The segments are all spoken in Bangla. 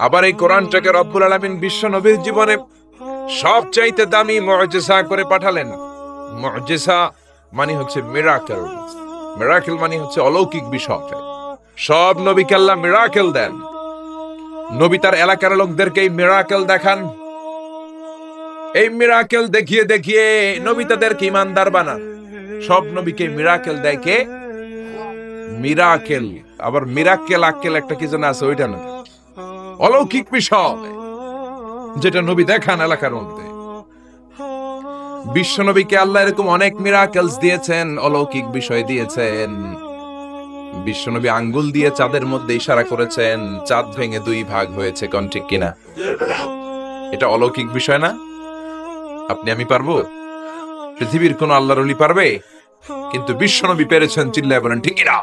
আবার এই কোরআনটাকে রব্বুল আলামিন বিশ্ব নবীর জীবনে সবচাইতে দামি মুআজিজা করে পাঠালেন। মুআজিজা মানে হচ্ছে মিরাকেল, মিরাকেল মানে হচ্ছে অলৌকিক বিষয়। সব নবীকে আল্লাহ মিরাকেল দেন, নবী তার এলাকার লোকদেরকে এই মিরাকেল দেখান। এই মিরাকেল দেখিয়ে দেখিয়ে নবী তাদেরকে ইমানদার বানান। সব নবীকে মিরাকেল দেয় কে? মিরাকেল। আবার মিরাকেল আক্কেল একটা কি যেন আছে, ওইটা না, অলৌকিক বিষয় যেটা নবী দেখান এলাকার মধ্যে। বিশ্ব নবীকে আল্লাহ এরকম অনেক মিরাকেলস দিয়েছেন, অলৌকিক বিষয় দিয়েছেন। বিশ্ব নবী আঙ্গুল দিয়ে চাঁদের মধ্যে ইশারা করেছেন, চাঁদ ভেঙে 2 ভাগ হয়েছে। কোন ঠিক কিনা? এটা অলৌকিক বিষয় না? আপনি আমি পারবো? পৃথিবীর কোন আল্লাহর ওলি পারবে? কিন্তু বিশ্ব নবী পেরেছেন। চিল্লায় বলেন ঠিক কিনা?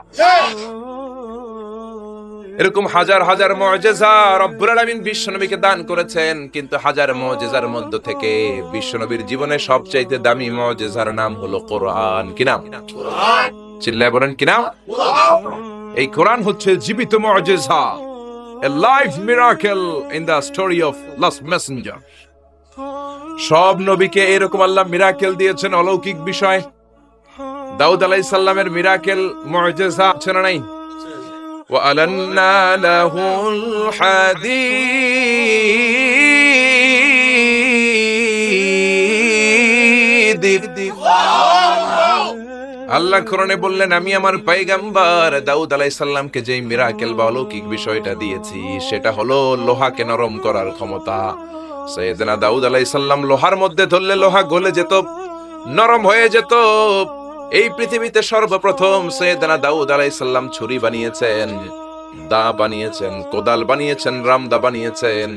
এরকম হাজার হাজার মুআজিজা রব্বুল আলামিন বিশ্ব নবীকে দান করেছেন। কিন্তু হাজার মুআজিজার মধ্য থেকে বিশ্ব নবীর জীবনে সবচাইতে দামি মুআজিজার নাম হলো কোরআন। কি নাম? কোরআন। চিল্লায় বলেন কি নাম? এই কোরআন হচ্ছে জীবিত মুআজিজা, a live miracle in the story of last messenger. সব নবীকে এরকম আল্লাহ মিরাকেল দিয়েছেন, অলৌকিক বিষয়। দাউদ আলাইহিস সালামের মিরাকেল মুআজিজা আছে না নাই? وَأَلَنَّا لَهُ الْحَدِيدِ আল্লাহ কোরআনে বললেন, আমি আমার পয়গম্বর দাউদ আলাইহিস সালামকে যে মিরাকেল বা অলৌকিক বিষয়টা দিয়েছি সেটা হলো লোহাকে নরম করার ক্ষমতা। সাইয়েদনা দাউদ আলাইহিস সালাম লোহার মধ্যে ধরলে লোহা গলে যেত, নরম হয়ে যেত। এই পৃথিবীতে সর্বপ্রথম সাইয়েদনা দাউদ আলাইহিস সালাম ছুরি বানিয়েছেন, দা বানিয়েছেন, কোদাল বানিয়েছেন, রামদা বানিয়েছেন।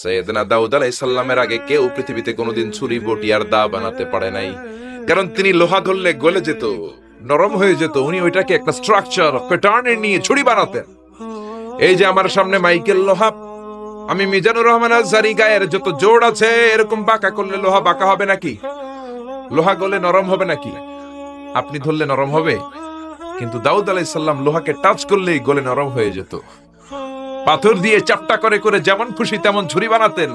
সাইয়েদনা দাউদ আলাইহিস সালামের আগে কেউ পৃথিবীতে কোনোদিন ছুরি বটি আর দা বানাতে পারে নাই। কারণ তিনি লোহা ধরলে গলে যেত, নরম হয়ে যেত। উনি ওইটাকে একটা স্ট্রাকচার প্যাটার্নে নিয়ে ছুরি বানাতেন। এই যে আমার সামনে মাইকেল লোহা, আমি মিজানুর রহমান আজহারী গায়ের যত জোড় আছে এরকম বাঁকা করলে লোহা বাঁকা হবে নাকি? লোহা গলে নরম হবে নাকি? আপনি ধরলে নরম হবে? কিন্তু দাউদ আলাইহিস সালাম লোহাকে টাচ করলেই গলে নরম হয়ে যেত। পাথর দিয়ে চাপটা করে করে যেমন খুশি তেমন ছুরি বানাতেন,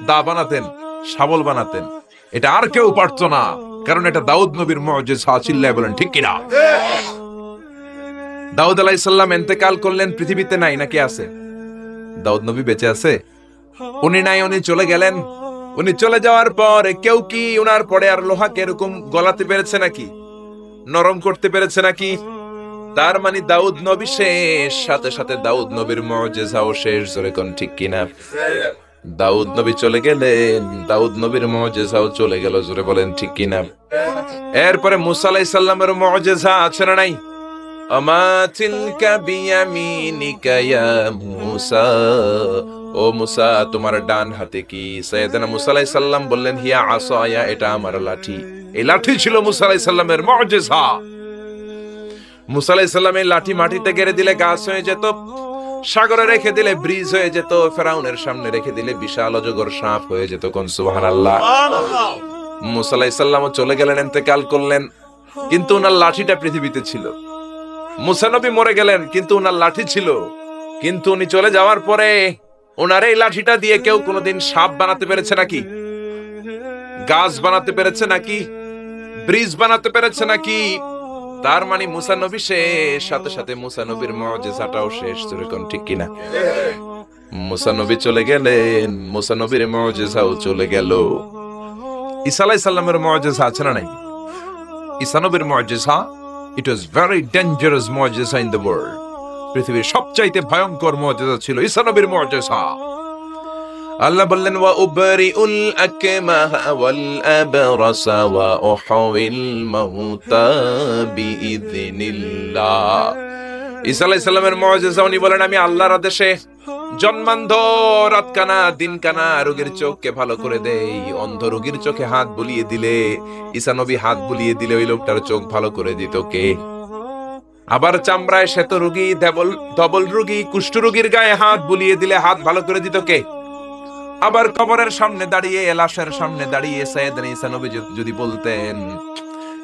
দা বানাতেন, শাবল বানাতেন। এটা আর কেউ পারতো না, কারণ এটা দাউদ নবীর মুআজিজা। চিল্লায় বলেন ঠিক কিনা? দাউদ আলাইহিস সালাম ইন্তেকাল করলেন, পৃথিবীতে নাই নাকি আছে? দাউদ নবী বেঁচে আছে? উনি নাই, উনি চলে গেলেন। উনি চলে যাওয়ার পর কেউ কি উনার পরে আর লোহাকে এরকম গলাতে পেরেছে নাকি? নরম করতে পেরেছে নাকি? তার মানে দাউদ নবী শেষ, সাথে সাথে দাউদ নবীর মুআজিজাও শেষ। জোরে কোন ঠিক কিনা? দাউদ নবী চলে গেলেন, দাউদ নবীর মুআজিজাও চলে গেল। জোরে বলেন ঠিক কিনা? এরপরে মুসা আলাইহিস সালামের মুআজিজা আছে না নাই? আমা তিলকা বিয়ামিনিকা ইয়া মুসা, ও মুসা তোমার ডান হাতে কি? সাইয়েদনা মুসা আলাইহিস সালাম বললেন, হিয়া আসায়া, এটা আমার লাঠি। এই লাঠি ছিল মুসা আলাইহিস সালামের মুআজিজা। মুসা আলাইহিস সালাম এই লাঠি মাটিতে গেড়ে দিলে গাছ হয়ে যেত, সাগরে রেখে দিলে ব্রিজ হয়ে যেত, ফেরাউনের সামনে রেখে দিলে বিশাল অজগর সাপ হয়ে যেত। কোন সুবহানাল্লাহ। মুসা আলাইহিস সালাম চলে গেলেন, ইন্তেকাল করলেন, কিন্তু ওনার লাঠিটা পৃথিবীতে ছিল। মুসা নবী মরে গেলেন, কিন্তু ওনার লাঠি ছিল। কিন্তু উনি চলে যাওয়ার পরে ওনার এই লাঠিটা দিয়ে কেউ কোনোদিন সাপ বানাতে পেরেছে নাকি? গাছ বানাতে পেরেছে নাকি? ব্রিজ বানাতে পেরেছে নাকি? তার মানে মুসা নবী শেষ, সাথে সাথে মুসা নবীর মুআজিজাটাও শেষ। যেরকম ঠিক কিনা? মুসা নবী চলে গেলেন, মুসা নবীর মুআজিজাও চলে গেল। ঈসা আলাইহিস সালামের মুআজিজা আছে না নাই? ঈসা নবীর মুআজিজা, it was very dangerous মুআজিজা in the world. পৃথিবীর সবচাইতে ভয়ঙ্কর মুআজিজা ছিল ঈসা নবীর মুআজিজা। আল্লাহ বললেন, ওয়া উবরিউল আকমাহা ওয়াল আবরাসা ওয়া উহয়িল মাউতা বিইযনিল্লাহ। ঈসা আলাইহিস সালামের মুআজিজা, উনি বলেন, আমি আল্লাহর আদেশে জন্মান্ধ, রাতকানা, দিনকানা রোগীর চোখকে ভালো করে দেই। অন্ধ রোগীর চোখে হাত বুলিয়ে দিলে, ঈসা নবী হাত বুলিয়ে দিলে ওই লোকটার চোখ ভালো করে দিত কে? আবার চামড়ায় শ্বেত রোগী, ধবল রোগী, কুষ্ঠ রোগীর গায়ে হাত বুলিয়ে দিলে হাত ভালো করে দিত কে? আবার কবরের সামনে দাঁড়িয়ে, লাশের সামনে দাঁড়িয়ে সাইয়েদনা ঈসা নবী যদি বলতেন,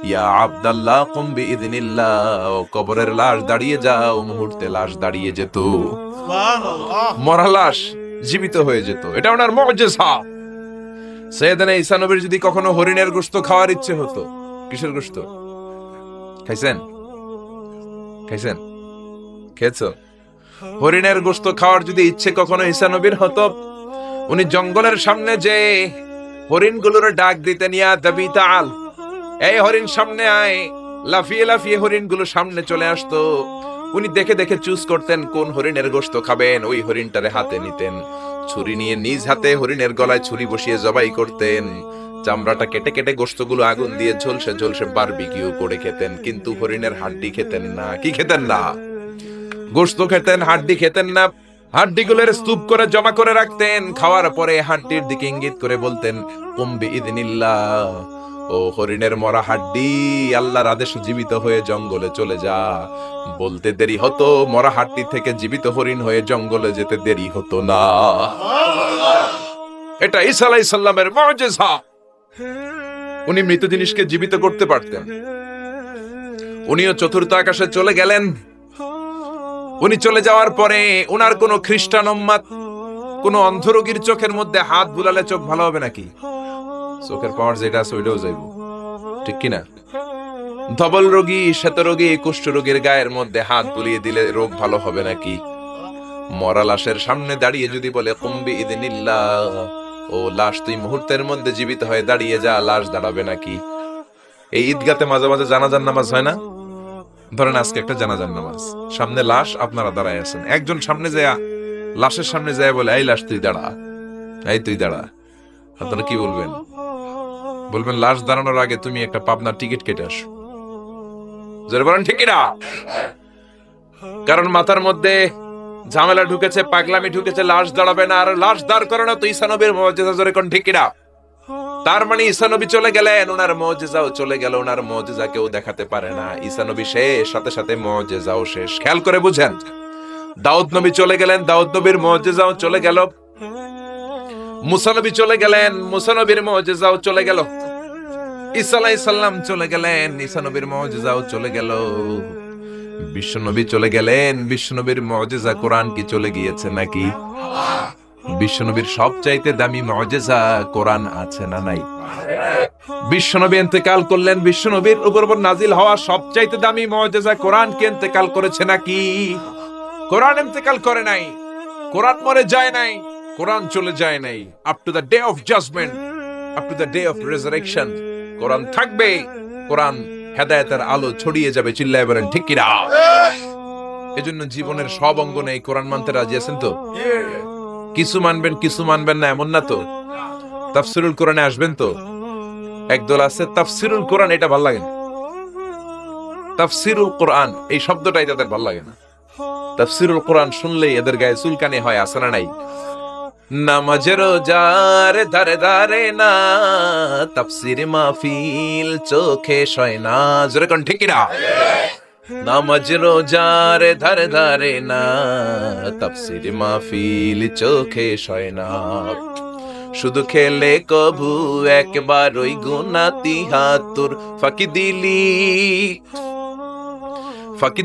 ইয়া আব্দুল্লাহ কুম বিইযনিল্লাহ, কবরের লাশ দাঁড়িয়ে যাও, মুহূর্তে লাশ দাঁড়িয়ে যেত। সুবহানাল্লাহ। মরা লাশ জীবিত হয়ে যেত। এটা ওনার মুজিজা। সাইয়েদনা ঈসা নবীর যদি কখনো হরিণের গোশত খাওয়ার ইচ্ছে হতো, কিসের গোশত খাইছেন? খাইছেন? খেয়েছো? হরিণের গোশত খাওয়ার যদি ইচ্ছে কখনো ঈসা নবীর হতো, উনি জঙ্গলের সামনে যে হরিণগুলোর ডাক দিতেন, ইয়া দাবি তাআল, এই হরিণ সামনে আয়। লাফিয়ে লাফিয়ে হরিণগুলো সামনে চলে আসতো। উনি দেখে দেখে চুজ করতেন কোন হরিণের গোশত খাবেন, ওই হরিণটারে হাতে নিতেন। ছুরি নিয়ে নিজ হাতে হরিণের গলায় ছুরি বসিয়ে জবাই করতেন। চামড়াটা কেটে কেটে গোশতগুলো আগুন দিয়ে ঝলসে ঝলসে বারবিকিউ করে খেতেন। কিন্তু হরিণের হাড্ডি খেতেন না। কি খেতেন না? গোশত খেতেন, হাড্ডি খেতেন না। হাড্ডিগুলোর স্তূপ করে জমা করে রাখতেন। খাওয়ার পরে হাড্ডির দিকে ইঙ্গিত করে বলতেন, কুম বিইذনিল্লাহ, ও হরিণের মরা হাড্ডি, আল্লাহর আদেশে জীবিত হয়ে জঙ্গলে চলে যা। বলতে দেরি হতো, মরা হাড্ডি থেকে জীবিত হরিণ হয়ে জঙ্গলে যেতে দেরি হতো না। এটা ঈসা আলাইহিস সালামের মুজিজা। উনি মৃত জিনিসকে জীবিত করতে পারতেন। উনিও চতুর্থ আকাশে চলে গেলেন। উনি চলে যাওয়ার পরে উনার কোন খ্রিস্টান উম্মাত কোন অন্ধ রোগীর চোখের মধ্যে হাত বুলালে চোখ ভালো হবে নাকি? চোখের পাওয়ার যেটা আছে ওইটাও যাইব, ঠিক কিনা? ধবল রোগী, শ্বেত রোগী, কুষ্ঠ রোগীর গায়ের মধ্যে হাত বুলিয়ে দিলে রোগ ভালো হবে নাকি? মরা লাশের সামনে দাঁড়িয়ে যদি বলে কুম বিইذনিল্লাহ, ও লাশ তুই মুহূর্তের মধ্যে জীবিত হয়ে দাঁড়িয়ে যা, লাশ দাঁড়াবে নাকি? এই ঈদগাতে মাঝে মাঝে জানাজার নামাজ হয় না? ধরেন আজকে একটা জানাজার নামাজ, সামনে লাশ, আপনারা দাঁড়ায় আছেন। একজন সামনে যায়, লাশের সামনে যায় বলে, এই লাশ তুই দাঁড়া, এই তুই দাঁড়া। আপনারা কি বলবেন? বলবেন লাশ দাঁড়ানোর আগে তুমি একটা পাবনার টিকিট কেটে আসো। জোরে বলেন ঠিক না? কারণ মাথার মধ্যে ঝামেলা ঢুকেছে, পাগলামি ঢুকেছে, লাশ দাঁড়াবে না। আর লাশ দাঁড় করানো তো ঈসা নবীর মুজিজা। জোরে কোন ঠিক না? তার মানে ঈসা নবী চলে গেলেন, ওনার মুজিজাও চলে গেল। ওনার মুজিজা কেউ দেখাতে পারে না। ঈসা নবী শেষ, সাথে সাথে মুজিজাও শেষ। খেয়াল করে বুঝেন। দাউদ নবী চলে গেলেন, দাউদ নবীর মুজিজাও চলে গেল। মুসা নবী চলে গেলেন, মুসা নবীর মুজিজাও চলে গেল। ঈসা আলাইহিস সালাম চলে গেলেন, ঈসা নবীর মুজিজাও চলে গেল। বিশ্ব নবী চলে গেলেন, বিশ্ব নবীর মুজিজা কোরআন কি চলে গিয়েছে নাকি? বিশ্বনবীর সবচাইতে দামি মুজিজা কোরআন আছে না নাই? বিশ্বনবী ইন্তেকাল করলেন, বিশ্বনবীর উপর নাজিল হওয়া সবচাইতে দামি মুজিজা কোরআন কি ইন্তেকাল করেছে নাকি? কোরআন ইন্তেকাল করে নাই, কোরআন মরে যায় নাই, কোরআন চলে যায় নাই। Up to the day of judgement, up to the day of resurrection কোরআন থাকবে। কোরআন হেদায়েতের আলো ছড়িয়ে যাবে। চিল্লায় বলেন ঠিক কিনা? এজন্য জীবনের সব অঙ্গনে এই কোরআন মানতে রাজি আছেন তো? কিছু মানবেন, কিছু মানবেন না এমন না তো? তাফসিরুল কোরআনে আসবেন তো? একদল আছে তাফসিরুল কোরআন, এটা ভালো লাগে না। তাফসিরুল কোরআন এই শব্দটাই তাদের ভালো লাগে না। তাফসিরুল কোরআন শুনলেই এদের গায়ে চুলকানি হয়, আছে না নাই? নামাজের রোজার ধারে ধারে না, তাফসির মাহফিল চোখে সয় না। জোরে কোন ঠিক কিনা? নামাজ রোজার ধারে ধারে না, তাফসির মাহফিল চোখে সয় না। শুধু খেলে কভু একবার ওই গুনাতি হাতুর ফাঁকি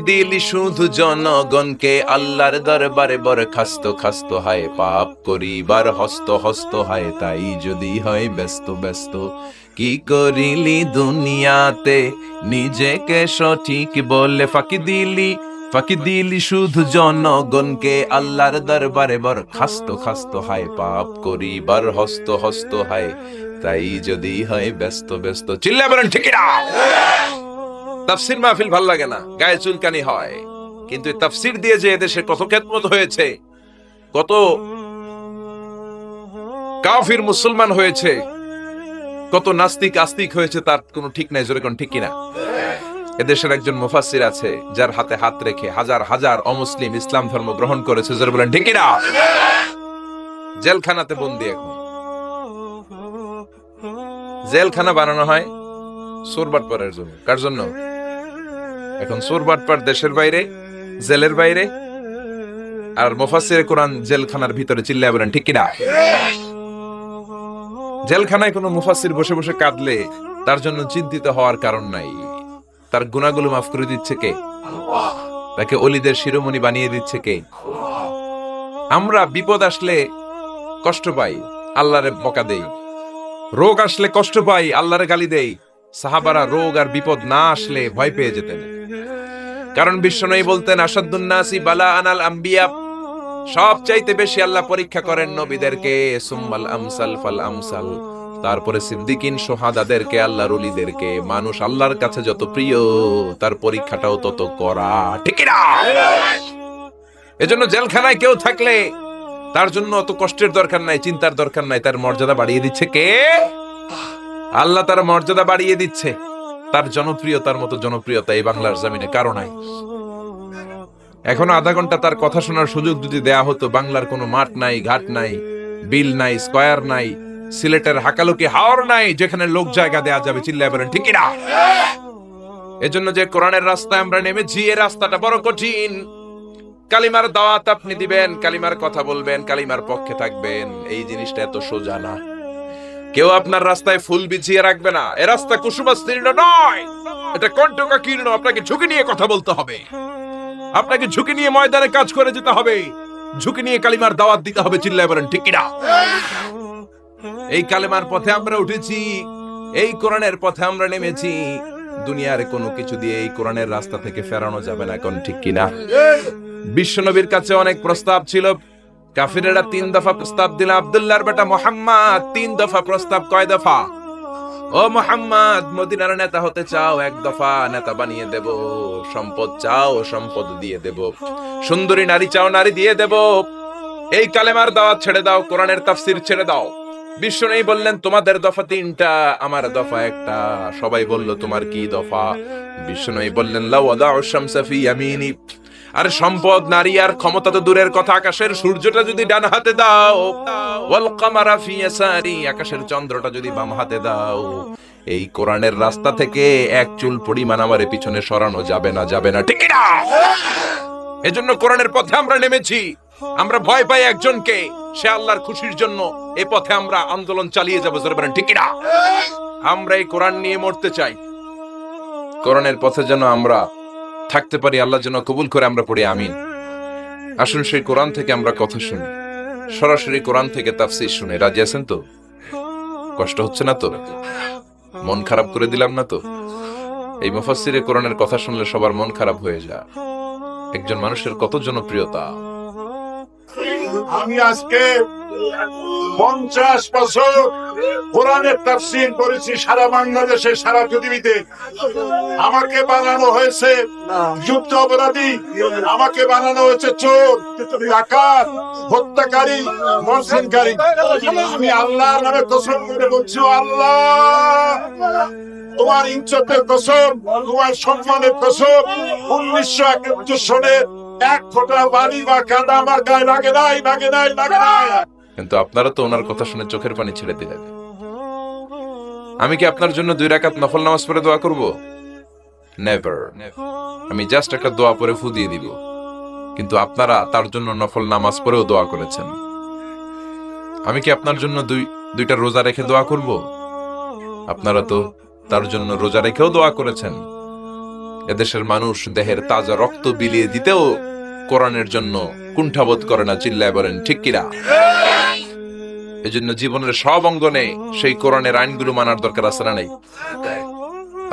দিলি শুধু জনগণকে। আল্লাহর দরবারে বরখাস্ত খাস্ত হায়, পাপ করিবার হস্ত হস্ত হায়। তাই যদি হয় ব্যস্ত ব্যস্ত, কি করিলি দুনিয়াতে নিজেকে সঠিক বলে। ফাঁকি দিলি শুধু জনগণকে। আল্লাহর দরবারে বরখাস্ত খাস্ত হায়, পাপ করিবার হস্ত হস্ত হায়। তাই যদি হয় ব্যস্ত ব্যস্ত। চিল্লা বলেন ঠিক না? তাফসির মাহফিল ভাল লাগে না, গায়ে চুলকানি হয়। কিন্তু তাফসির দিয়ে যে এদেশে কত খেদমত হয়েছে, কত কাফির মুসলমান হয়েছে, কত নাস্তিক আস্তিক হয়েছে, তার কোনো ঠিক নাই। জোরে কোন ঠিক কিনা? এদেশের একজন মুফাসসির আছে যার হাতে হাত রেখে হাজার হাজার অমুসলিম ইসলাম ধর্ম গ্রহণ করেছে। জোরে বলেন ঠিক কিনা? জেলখানাতে বন্দী। এখন জেলখানা বানানো হয় চোরবাটপারের জন্য। কার জন্য? এখন চোরবাটপার দেশের বাইরে, জেলের বাইরে, আর মুফাসসিরে কোরআন জেলখানার ভিতরে। চিল্লায় বলেন ঠিক কিনা? জেলখানায় কোনো মুফাসসির বসে বসে কাঁদলে তার জন্য চিন্তিত হওয়ার কারণ নাই। তার গুনাহগুলো মাফ করে দিচ্ছে কে? তাকে ওলিদের শিরোমণি বানিয়ে দিচ্ছে কে? আমরা বিপদ আসলে কষ্ট পাই, আল্লাহরে বকা দেই। রোগ আসলে কষ্ট পাই, আল্লাহরে গালি দেই। সাহাবারা রোগ আর বিপদ না আসলে ভয় পেয়ে যেতেন, কারণ বিশ্বনবী বলতেন আসাদুন নাসি বালা আনাল আম্বিয়া, সবচাইতে বেশি আল্লাহ পরীক্ষা করেন নবীদেরকে, সুম্মাল আমসাল ফাল আমসাল, তারপরে সিদ্দিকিন সোহাদাদেরকে, আল্লাহর ওলিদেরকে। মানুষ আল্লাহর কাছে যত প্রিয়, তার পরীক্ষাটাও তত কড়া, ঠিক না? এজন্য জেলখানায় কেউ থাকলে তার জন্য অত কষ্টের দরকার নাই, চিন্তার দরকার নাই। তার মর্যাদা বাড়িয়ে দিচ্ছে কে? আল্লাহ তার মর্যাদা বাড়িয়ে দিচ্ছে। তার জনপ্রিয়তার মতো জনপ্রিয়তা এই বাংলার জমিনে কারো নাই। এখন আধা ঘন্টা তার কথা শোনার সুযোগ যদি দেয়া হতো, বাংলার কোনো মাঠ নাই, ঘাট নাই, বিল নাই, স্কয়ার নাই, সিলেটের হাকালুকি হাওর নাই যেখানে লোক জায়গা দেয়া যাবে। চিল্লায় বলেন ঠিক না? এজন্য যে কোরআনের রাস্তায় আমরা নেমেছি, এই রাস্তাটা বড় কঠিন। কালিমার দাওয়াত আপনি দিবেন, কালিমার কথা বলবেন, কালিমার পক্ষে থাকবেন, এই জিনিসটা এত সোজা না। কেউ আপনার রাস্তায় ফুল বিছিয়ে রাখবে না। এ রাস্তা কুসুমাস্তীর্ণ নয়, এটা কণ্টকাকীর্ণ। আপনাকে ঝুঁকি নিয়ে কথা বলতে হবে, আপনাকে ঝুঁকি নিয়ে ময়দানে কাজ করে যেতে হবে, ঝুঁকি নিয়ে কালিমার দাওয়াত দিতে হবে। চিল্লায় বলেন ঠিক না? এই কালিমার পথে আমরা উঠেছি, এই কোরআনের পথে আমরা নেমেছি। দুনিয়ার কোনো কিছু দিয়ে এই কোরআনের রাস্তা থেকে ফেরানো যাবে না, কোন ঠিক কিনা? বিশ্বনবীর কাছে অনেক প্রস্তাব ছিল, কাফিরেরা 3 দফা প্রস্তাব দিল। আব্দুল্লাহর বেটা মুহাম্মদ 3 দফা প্রস্তাব। কয় দফা? ও মুহাম্মদ, মদিনার নেতা হতে চাও? 1 দফা, নেতা বানিয়ে দেব। সম্পদ চাও? সম্পদ দিয়ে দেব। সুন্দরী নারী চাও? নারী দিয়ে দেব। এই কালেমার দাওয়াত ছেড়ে দাও, কোরআনের তাফসীর ছেড়ে দাও। বিশ্বনবী বললেন তোমাদের দফা 3টা, আমার দফা 1টা। সবাই বলল তোমার কি দফা? বিশ্বনবী বললেন লা ওয়াদাউ শামসা ফি ইয়ামিনি। আর সম্পদ, নারী আর ক্ষমতা তো দূরের কথা, আকাশের সূর্যটা যদি ডান হাতে দাও, ওয়াল কামারা ফি ইয়াসারি, আকাশের চন্দ্রটা যদি বাম হাতে দাও, এই কোরআনের রাস্তা থেকে 1 চুল পরিমাণ আমার পিছনে সরানো যাবে না, যাবে না, ঠিক না? এজন্য কোরআনের পথে আমরা নেমেছি। আমরা ভয় পাই একজনকে, সে আল্লাহর খুশির জন্য এই পথে আমরা আন্দোলন চালিয়ে যাবো, জোরে বলেন ঠিক না? আমরা এই কোরআন নিয়ে মরতে চাই। কোরআনের পথে যেন আমরা থাকতে পারি, আল্লাহ যেন কবুল করে আমরা পড়ি, আমিন। আসুন সেই কোরআন থেকে আমরা কথা শুনি, সরাসরি কোরআন থেকে তাফসীর শুনে। রাজি আছেন তো? কষ্ট হচ্ছে না তো? মন খারাপ করে দিলাম না তো? এই মুফাসসিরে কোরআনের কথা শুনলে সবার মন খারাপ হয়ে যায়। একজন মানুষের কত জনপ্রিয়তা। আমি আজকে 50 বছর কোরআনের তাফসীর করেছি সারা বাংলাদেশে, সারা পৃথিবীতে। আমাকে বানানো হয়েছে যুদ্ধ অপরাধী, আমাকে বানানো হয়েছে চোর, ডাকাত, হত্যাকারী, ধর্ষণকারী। আমি আল্লাহর নামে কসম করে বলছি, আল্লাহ তোমার ইজ্জতের কসম, তোমার সম্মানের কসম, 1971 সনে 1 ফোঁটা বাড়ি বা কাদা আমার গায়ে লাগে নাই, লাগে নাই, লাগে নাই। কিন্তু আপনারা তো ওনার কথা শুনে চোখের পানি ছেড়ে দিলেন। আমি কি আপনার জন্য 2 রাকাত নফল নামাজ পড়ে দোয়া করব? নেভার। আমি জাস্ট একটা দোয়া পড়ে ফু দিয়ে দিব। কিন্তু আপনারা তার জন্য নফল নামাজ পড়েও দোয়া করেছেন। আমি কি আপনার জন্য 2টা রোজা রেখে দোয়া করব? আপনারা তো তার জন্য রোজা রেখেও দোয়া করেছেন। এদেশের মানুষ দেহের তাজা রক্ত বিলিয়ে দিতেও কোরআনের জন্য কুণ্ঠাবোধ করে না। চিল্লায় বলেন ঠিক কিনা? এজন্য জীবনের সব অঙ্গনে সেই কোরআনের আইনগুলো মানার দরকার আছে না নাই?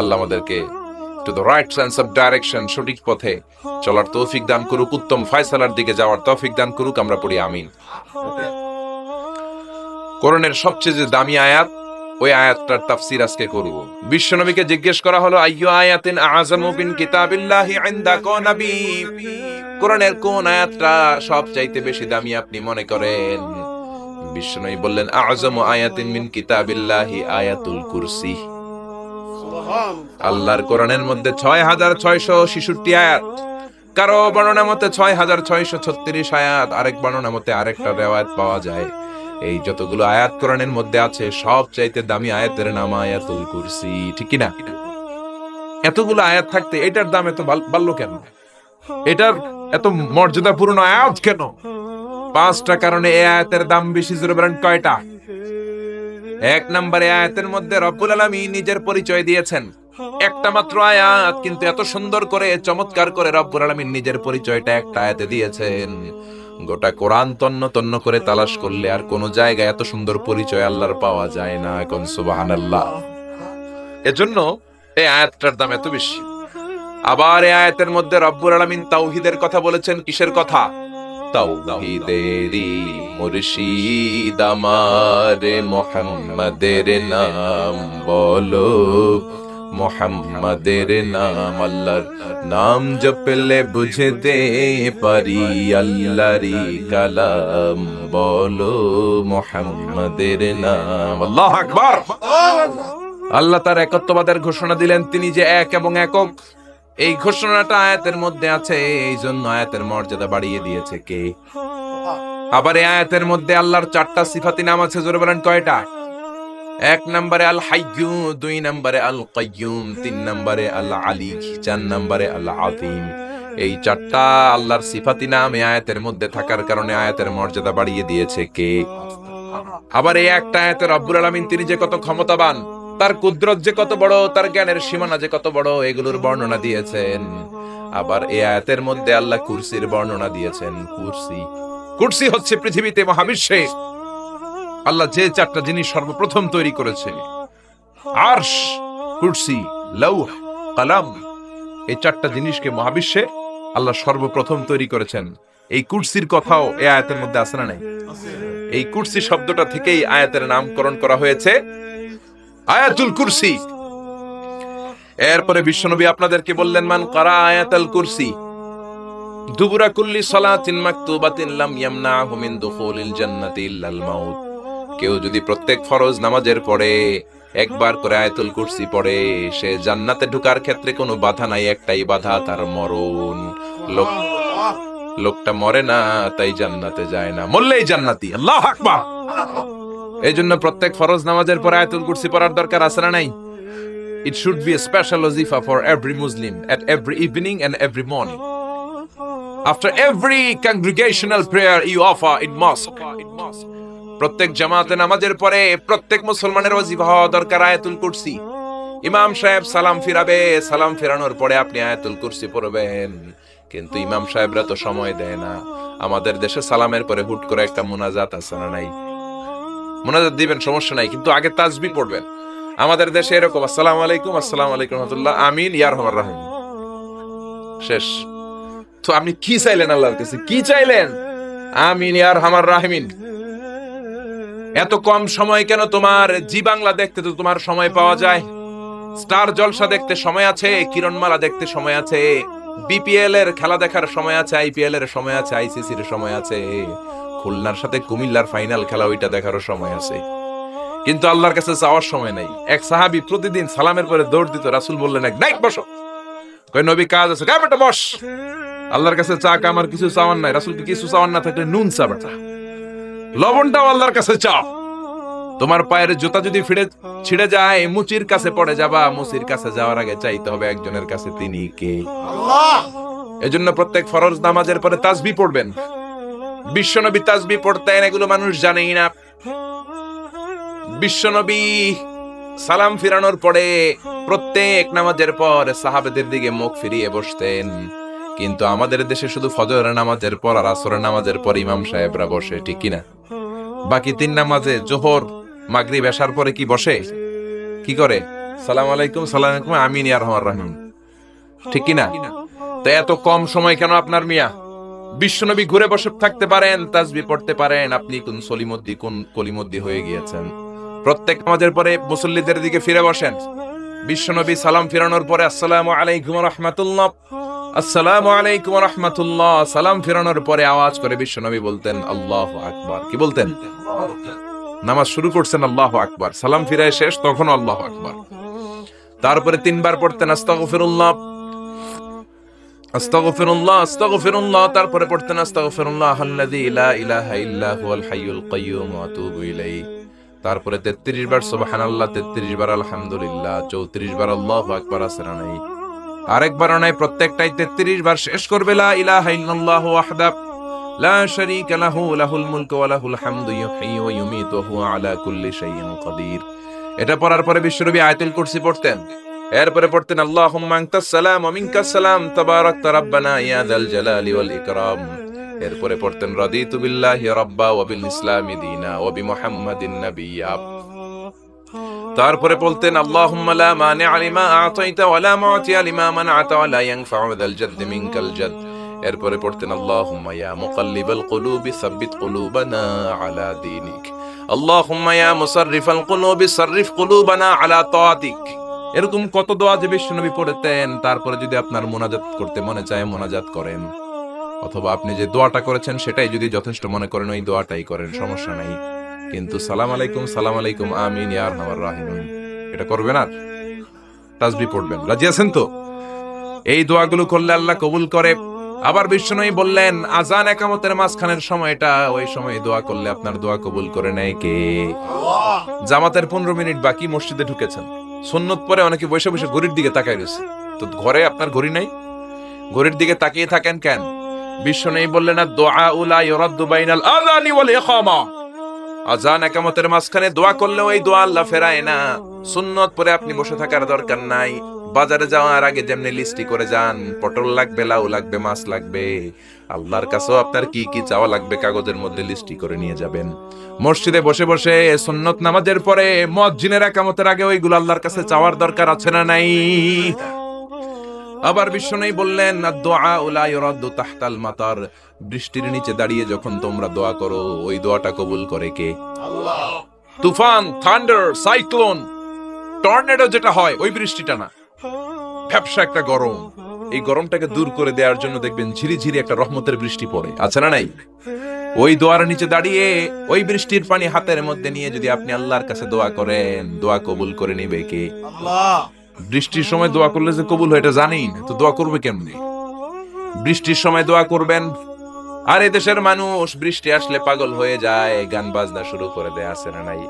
আল্লাহ আমাদেরকে to the right sense of direction, সঠিক পথে চলার তৌফিক দান করুক, উত্তম ফয়সালার দিকে যাওয়ার তৌফিক দান করুক। আমরা পড়ি আমিন। কোরআনের সবচেয়ে যে দামি আয়াত, ওই আয়াতটার তাফসীর আজকে করব। বিশ্বনবীকে জিজ্ঞেস করা হলো আইয়ু আয়াতিন আযামু মিন কিতাবিল্লাহি ইনদাকা নবী, কোরআনের কোন আয়াতটা সবচাইতে বেশি দামি আপনি মনে করেন? বিশ্বনবী বললেন আযামু আয়াতিন মিন কিতাবিল্লাহি আয়াতুল কুরসি। আল্লাহর কোরআনের মধ্যে 6666 আয়াত, কারো বর্ণনা মতে 6636 আয়াত, আরেক বর্ণনা মতে আরেকটা রিওয়ায়াত পাওয়া যায়। এই যতগুলো আয়াত কোরআনের মধ্যে আছে, সব চাইতে দামি আয়াতের নাম আয়াতুল কুরসি, ঠিক কি না? এতগুলো আয়াত থাকতে এটার দাম এত বাড়লো কেন? এটার এত মর্যাদাপূর্ণ আয়াত কেন? 5টা কারণে এই আয়াতের দাম বেশি। জোরে বলেন কয়টা? 1 নম্বরে আয়াতের মধ্যে রব্বুল আলামিন নিজের পরিচয় দিয়েছেন। একটা মাত্র আয়াত, কিন্তু এত সুন্দর করে, চমৎকার করে রব্বুল আলামিন নিজের পরিচয়টা একটা আয়াতে দিয়েছেন। গোটা কোরআন তন্ন তন্ন করে তালাশ করলে আর কোন জায়গায় এত সুন্দর পরিচয় আল্লাহর পাওয়া যায় না। এখন সুবহানাল্লাহ। এজন্য এই আয়াতটার দাম এত বেশি। আবার এই আয়াতের মধ্যে রব্বুল আলামিন তাওহীদের কথা বলেছেন। কিসের কথা? তাওহীদেরই মুর্শিদ আমারে মুহাম্মাদের নাম বলো, মুহাম্মাদের নাম। আল্লাহর নাম জপলে বুঝতে পারি আল্লাহরই কালাম বলো, মুহাম্মাদের নাম। আল্লাহু আকবার। আল্লাহ তার একত্ববাদের ঘোষণা দিলেন, তিনি যে এক এবং একক। এই ঘোষণাটা আয়াতের মধ্যে আছে, এই জন্য আয়াতের মর্যাদা বাড়িয়ে দিয়েছে কে? আবার এই আয়াতের মধ্যে আল্লাহর 4টা সিফাতি নাম আছে। জোরে বলেন কয়টা? 1 নম্বরে আল হাইয়্যু, 2 নম্বরে আল কাইয়্যুম, 3 নম্বরে আল আলী, 4 নম্বরে আল আযীম। এই 4টা আল্লাহর সিফাতি নাম এই আয়াতের মধ্যে থাকার কারণে আয়াতের মর্যাদা বাড়িয়ে দিয়েছে কে? আবার এই একটা আয়াতে রব্বুল আলামিন তিনি যে কত ক্ষমতাবান, তার কুদরত যে কত বড়, তার জ্ঞানের সীমানা যে কত বড়, এগুলোর বর্ণনা দিয়েছেন। আবার এই আয়াতের মধ্যে আল্লাহ কুরসির বর্ণনা দিয়েছেন। কুরসি হচ্ছে পৃথিবীতে, মহাবিশ্বে আল্লাহ যে 4টা জিনিস সর্বপ্রথম তৈরি করেছে, আরশ, কুরসি, লৌহ, কলম, এই 4টা জিনিসকে মহাবিশ্বে আল্লাহ সর্বপ্রথম তৈরি করেছেন। এই কুরসির কথাও এই আয়াতের মধ্যে আছে না নাই? এই কুরসি শব্দটা থেকেই আয়াতের নামকরণ করা হয়েছে আয়াতুল কুরসি। এরপরে বিশ্বনবী আপনাদেরকে বললেন, মান কারা আয়াতুল কুরসি দুবুরা কুল্লি সালাতিন মাকতুবাতিন লাম ইয়ামনাহু মিন দুখুলিল জান্নাতি ইল্লাল মাউত। কেউ যদি প্রত্যেক ফরজ নামাজের পরে একবার করে আয়াতুল কুরসি পড়ে, সে জান্নাতে ঢোকার ক্ষেত্রে কোনো বাধা নাই, একটাই বাধা, তার মরণ। লোকটা মরে না, তাই জান্নাতে যায় না, মরলেই জান্নাতি। আল্লাহু আকবার। এই জন্য প্রত্যেক ফরজ নামাজের পরে আয়াতুল কুরসি পড়ার দরকার আছে না নাই? It should be a special wazifa for every Muslim at every evening and every morning. After every congregational prayer you offer in mosque. প্রত্যেক জামাতে নামাজের পরে প্রত্যেক মুসলমানের ওয়াজিফা হওয়া দরকার আয়াতুল কুরসি। ইমাম সাহেব সালাম ফিরাবে, সালাম ফেরানোর পরে আপনি আয়াতুল কুরসি পড়বেন। কিন্তু ইমাম সাহেবরা তো সময় দেয় না। আমাদের দেশে সালামের পরে হুট করে একটা মুনাজাত আছে না নাই? মুনাজাত দিবেন, সমস্যা নাই, কিন্তু আগে তাসবিহ পড়বেন। আমাদের দেশে এরকম আসসালামু আলাইকুম, আসসালামু আলাইকুম রাহমাতুল্লাহ, আমিন, ইয়া রহমান রাহিম, শেষ। তো আপনি কি চাইলেন আল্লাহর কাছে? কি চাইলেন? আমিন ইয়া রহমান রাহিমিন। এত কম সময় কেন তোমার? জি বাংলা দেখতে তো তোমার সময় পাওয়া যায়, স্টার জলসা দেখতে সময় আছে, কিরণমালা দেখতে সময় আছে, বিপিএল এর খেলা দেখার সময় আছে, আইপিএল এর সময় আছে, আইসিসি এর সময় আছে, খুলনার সাথে কুমিল্লার ফাইনাল খেলা ওইটা দেখারও সময় আছে। কিন্তু আল্লাহর কাছে চাওয়ার সময় নাই। এক সাহাবী প্রতিদিন সালামের পরে দৌড় দিত, রাসূল বললেন, এক নাইক বসো। কই নবী কাজ আছে, কই বেটা বস। আল্লাহর কাছে চা আমার কিছু চাওয়ার নাই। রাসূলকে কিছু চাওয়ার না থাকলে নুন চা বেটা, লবণটাও আল্লাহর কাছে চাও। তোমার পায়ের জুতা যদি ছিঁড়ে যায়, মুচির কাছে পড়ে যাবা, মুচির কাছে যাওয়ার আগে চাইতে হবে একজনের কাছে, তিনি কে? আল্লাহ। এজন্য প্রত্যেক ফরজ নামাজের পরে তাসবিহ পড়বেন। বিশ্বনবী তাসবিহ পড়তেন, এগুলো মানুষ জানেই না। বিশ্বনবী সালাম ফিরানোর পরে প্রত্যেক নামাজের পর সাহাবাদের দিকে মুখ ফিরিয়ে বসতেন। কিন্তু আমাদের দেশে শুধু ফজরের নামাজের পর আর আসরের নামাজের পর ইমাম সাহেবরা বসে, ঠিক কিনা? বাকি 3 নামাজে জোহর, মাগরিব, এশার পরে কি বসে? কি করে? সালাম আলাইকুম, সালাম আলাইকুম, আমিন ইয়া রহমান রাহিম, ঠিক কিনা? তো এত কম সময় কেন আপনার মিয়া? বিশ্বনবী ঘুরে বসে থাকতে পারেন, তাসবিহ পড়তে পারেন, আপনি কোন সলিমদ্দি কোন কলিমদ্দি হয়ে গিয়েছেন। প্রত্যেক নামাজের পরে মুসল্লিদের দিকে ফিরে বসেন। বিশ্বনবী সালাম ফিরানোর পরে আসসালামু আলাইকুম ওয়া রাহমাতুল্লাহ, আসসালামু আলাইকুম ওয়া রাহমাতুল্লাহ, সালাম ফিরানোর পরে আওয়াজ করে বিশ্বনবী বলতেন আল্লাহু আকবার। কি বলতেন? নামাজ শুরু করছেন আল্লাহু আকবার, সালাম ফিরায় শেষ তখন আল্লাহু আকবার। তারপরে 3 বার পড়তেন আস্তাগফিরুল্লাহ, আস্তাগফিরুল্লাহ, আস্তাগফিরুল্লাহ। তারপরে পড়তেন আস্তাগফিরুল্লাহ আল্লাযী লা ইলাহা ইল্লা হুয়াল হাইয়ুল কাইয়্যুম ওয়া আতুবু ইলাইহি। তারপরে 33 বার সুবহানাল্লাহ, 33 বার আলহামদুলিল্লাহ, 34 বার আল্লাহু আকবার। আছে না নাই? আরেকবার নাই, প্রত্যেকটাই 33 বার শেষ করবে লা ইলাহা ইল্লাল্লাহু ওয়াহদাহু লা শারীকা লাহু লাহুল মুলকু ওয়া লাহুল হামদু ইউহয়ী ওয়া ইউমীতু ওয়া হুয়া আলা কুল্লি শাইইন কাদির। এটা পড়ার পরে বিশ্বনবী আয়াতুল কুরসি পড়তেন। এরপরে পড়তেন আল্লাহুম্মা আনতাস সালাম ওয়া মিনকাস সালাম তাবারাকতা রাব্বানা ইয়া যাল জালালি ওয়াল ইকরাম। এরপরে পড়তেন রাদিতু বিল্লাহি রাব্বা ওয়া বিল ইসলামি দীনা ওয়া বিমুহাম্মাদিন নাবিয়্যা। তারপরে বলতেন আল্লাহুম্মা লা মানি'a লিমা আ'তাইতা ওয়া লা মু'তিয়া লিমা মান'আতা ওয়া লা ইয়ানফা'ু যাল জাদ্দি মিনকাল জাদ। এরপরে পড়তেন আল্লাহুম্মা ইয়া মুকাল্লিবাল কুলুবি সাব্বিত কুলুবানা আলা দীনিক, আল্লাহুম্মা ইয়া মুসাররিফাল কুলুবি সাররিফ কুলুবানা আলা তাআতিক। এরকম কত দোয়া যে বিশ্বনবী পড়তেন। তারপরে যদি আপনার মুনাজাত করতে মনে চায় মুনাজাত করেন, অথবা আপনি যে দোয়াটা করেছেন সেটাই যদি যথেষ্ট মনে করেন ওই দোয়াটাই করেন, সমস্যা নাই। কিন্তু সালাম আলাইকুম আমিন ইয়া আরহামার রাহিমিন এটা করবেন, আর তাসবিহ পড়বেন। রাজি আছেন তো? এই দোয়াগুলো করলে আল্লাহ কবুল করে। আবার বিশ্বনবী বললেন আযান ইকামতের মাঝখানের সময়টা, ওই সময় দোয়া করলে আপনার দোয়া কবুল করে নেয় কে? জামাতের 15 মিনিট বাকি, মসজিদে ঢুকেছেন, সুন্নত পরে অনেকে বসে বসে ঘড়ির দিকে তাকায় রয়েছে। তো ঘরে আপনার ঘড়ি নাই, ঘড়ির দিকে তাকিয়ে থাকেন কেন? বিশ্বনবী বললেন দুআ লা ইউরাদ্দু বাইনাল আযানি ওয়াল ইকামা, আযান ইকামতের মাঝখানে দোয়া করলে ওই দোয়া আল্লাহ ফেরায় না। সুন্নত পরে আপনি বসে থাকার দরকার নাই। বাজারে যাওয়ার আগে যেমনি লিস্টি করে যান, পটল লাগবে, লাউ লাগবে, মাছ লাগবে, আল্লাহর কাছেও আপনার কি কি চাওয়া লাগবে কাগজের মধ্যে লিস্টি করে নিয়ে যাবেন। মসজিদে বসে বসে সুন্নত নামাজের পরে মুয়াজ্জিনের ইকামতের আগে ওইগুলো আল্লাহর কাছে চাওয়ার দরকার আছে না নাই? আবার বিশ্বনবী বললেন দুআ লা ইউরাদ্দু তাহতাল মাতার, বৃষ্টির নিচে দাঁড়িয়ে যখন তোমরা দোয়া করো ওই দোয়াটা কবুল করে কে? আল্লাহ। তুফান, থান্ডার, সাইক্লোন, টর্নেডো যেটা হয় ওই বৃষ্টিটা না, ভ্যাপসা একটা গরম, এই গরমটাকে দূর করে দেওয়ার জন্য দেখবেন ঝিরিঝিরি একটা রহমতের বৃষ্টি পড়ে, আছে না নাই? ওই দোয়ার নিচে দাঁড়িয়ে ওই বৃষ্টির পানি হাতের মধ্যে নিয়ে যদি আপনি আল্লাহর কাছে দোয়া করেন, দোয়া কবুল করে নিবে কে? আল্লাহ। বৃষ্টির সময় দোয়া করলে যে কবুল হয় এটা জানেই না, তো দোয়া করবে কেমনে? বৃষ্টির সময় দোয়া করবেন। আর এদেশের মানুষ বৃষ্টি আসলে পাগল হয়ে যায়, গান বাজনা শুরু করে দেয়, আছে না নাই?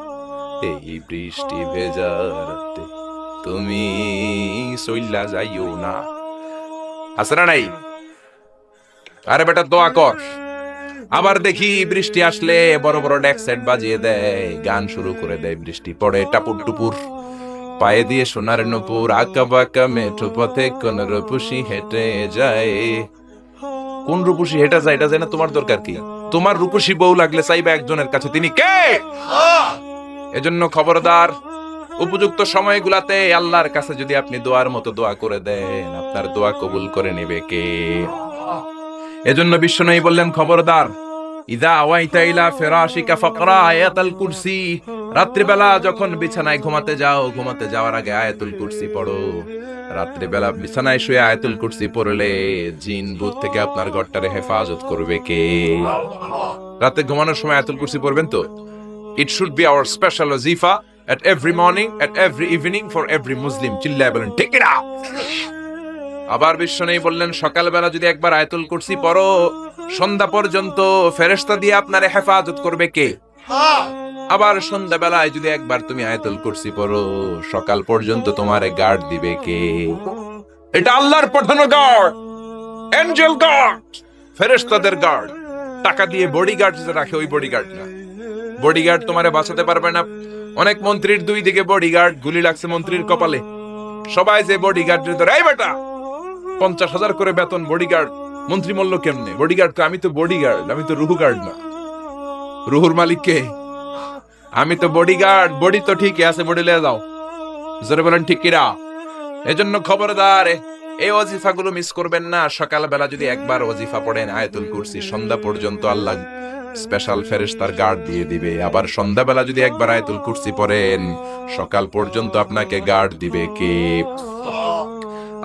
এই বৃষ্টি ভেজা রাতে তুমি সইলা যাইও না, আছে না নাই? আরে বেটা দোয়া কর। আবার দেখি বৃষ্টি আসলে বড় বড় ডেক সেট বাজিয়ে দেয়, গান শুরু করে দেয়, বৃষ্টি পড়ে টাপুর টুপুর, পায়ে দিয়ে সোনার নূপুর, আঁকা বাঁকা মেঠো পথে কোন রূপসী হেঁটে যায়। কোন রূপসী হেঁটে যায় এটা জানা তোমার দরকার কি? তোমার রূপসী বউ লাগলে চাইবা একজনের কাছে, তিনি কে? এজন্য খবরদার, উপযুক্ত সময়গুলাতে আল্লাহর কাছে যদি আপনি দোয়ার মতো দোয়া করে দেন, আপনার দোয়া কবুল করে নেবে কে? এজন্য বিশ্বনবী বললেন খবরদার, ইযা আওয়াইতা ইলা ফিরাশিকা ফাকরা আয়াতুল কুরসি, রাত্রিবেলা যখন বিছানায় ঘুমাতে যাও, ঘুমাতে যাওয়ার আগে আয়াতুল কুরসি পড়ো। রাত্রিবেলা বিছানায় শুয়ে আয়াতুল কুরসি পড়লে জিন ভূত থেকে আপনার ঘরটারে হেফাজত করবে কে? রাতে ঘুমানোর সময় আয়াতুল কুরসি পড়বেন তো। It should be our special wazifa at every morning, at every evening for every Muslim. চিল্লায় বলেন ঠিক না? আবার বিশ্বনবী বললেন সকালবেলা যদি একবার আয়াতুল কুরসি পড়ো, সন্ধ্যা পর্যন্ত ফেরেশতা দিয়ে আপনারে হেফাজত করবে কে? আবার সন্ধ্যাবেলায় যদি একবার তুমি আয়াতুল কুরসি পড়ো, সকাল পর্যন্ত তোমারে গার্ড দিবে কে? এটা আল্লাহর পাঠানো গার্ড, এঞ্জেল গার্ড, ফেরেশতাদের গার্ড। টাকা দিয়ে বডিগার্ড রাখে, ওই বডিগার্ড না। বডিগার্ড তোমারে বাঁচাতে পারবে না। অনেক মন্ত্রীর দুই দিকে বডিগার্ড, গুলি লাগছে মন্ত্রীর কপালে, সবাই যে বডিগার্ড ধরে, এই বেটা 50,000 করে বেতন বডিগার্ড, মন্ত্রী মূল্য কেমনে? বডিগার্ড আমি তো বডিগার্ড, আমি তো রুহু গার্ড না। রুহুর মালিক কে? আমি তো বডিগার্ড। বডি তো ঠিকই আছে, বডি লিয়ে যাও, জোরে বলেন ঠিক কিনা? এজন্য খবরদার, এই ওয়াজিফা গুলো মিস করবেন না। সকালবেলা যদি একবার ওয়াজিফা পড়েন আয়াতুল কুরসি, সন্ধ্যা পর্যন্ত আল্লাহ স্পেশাল ফেরেশতার গার্ড দিয়ে দিবে। আবার সন্ধ্যাবেলা যদি একবার আয়াতুল কুরসি পড়েন, সকাল পর্যন্ত আপনাকে গার্ড দিবে কে?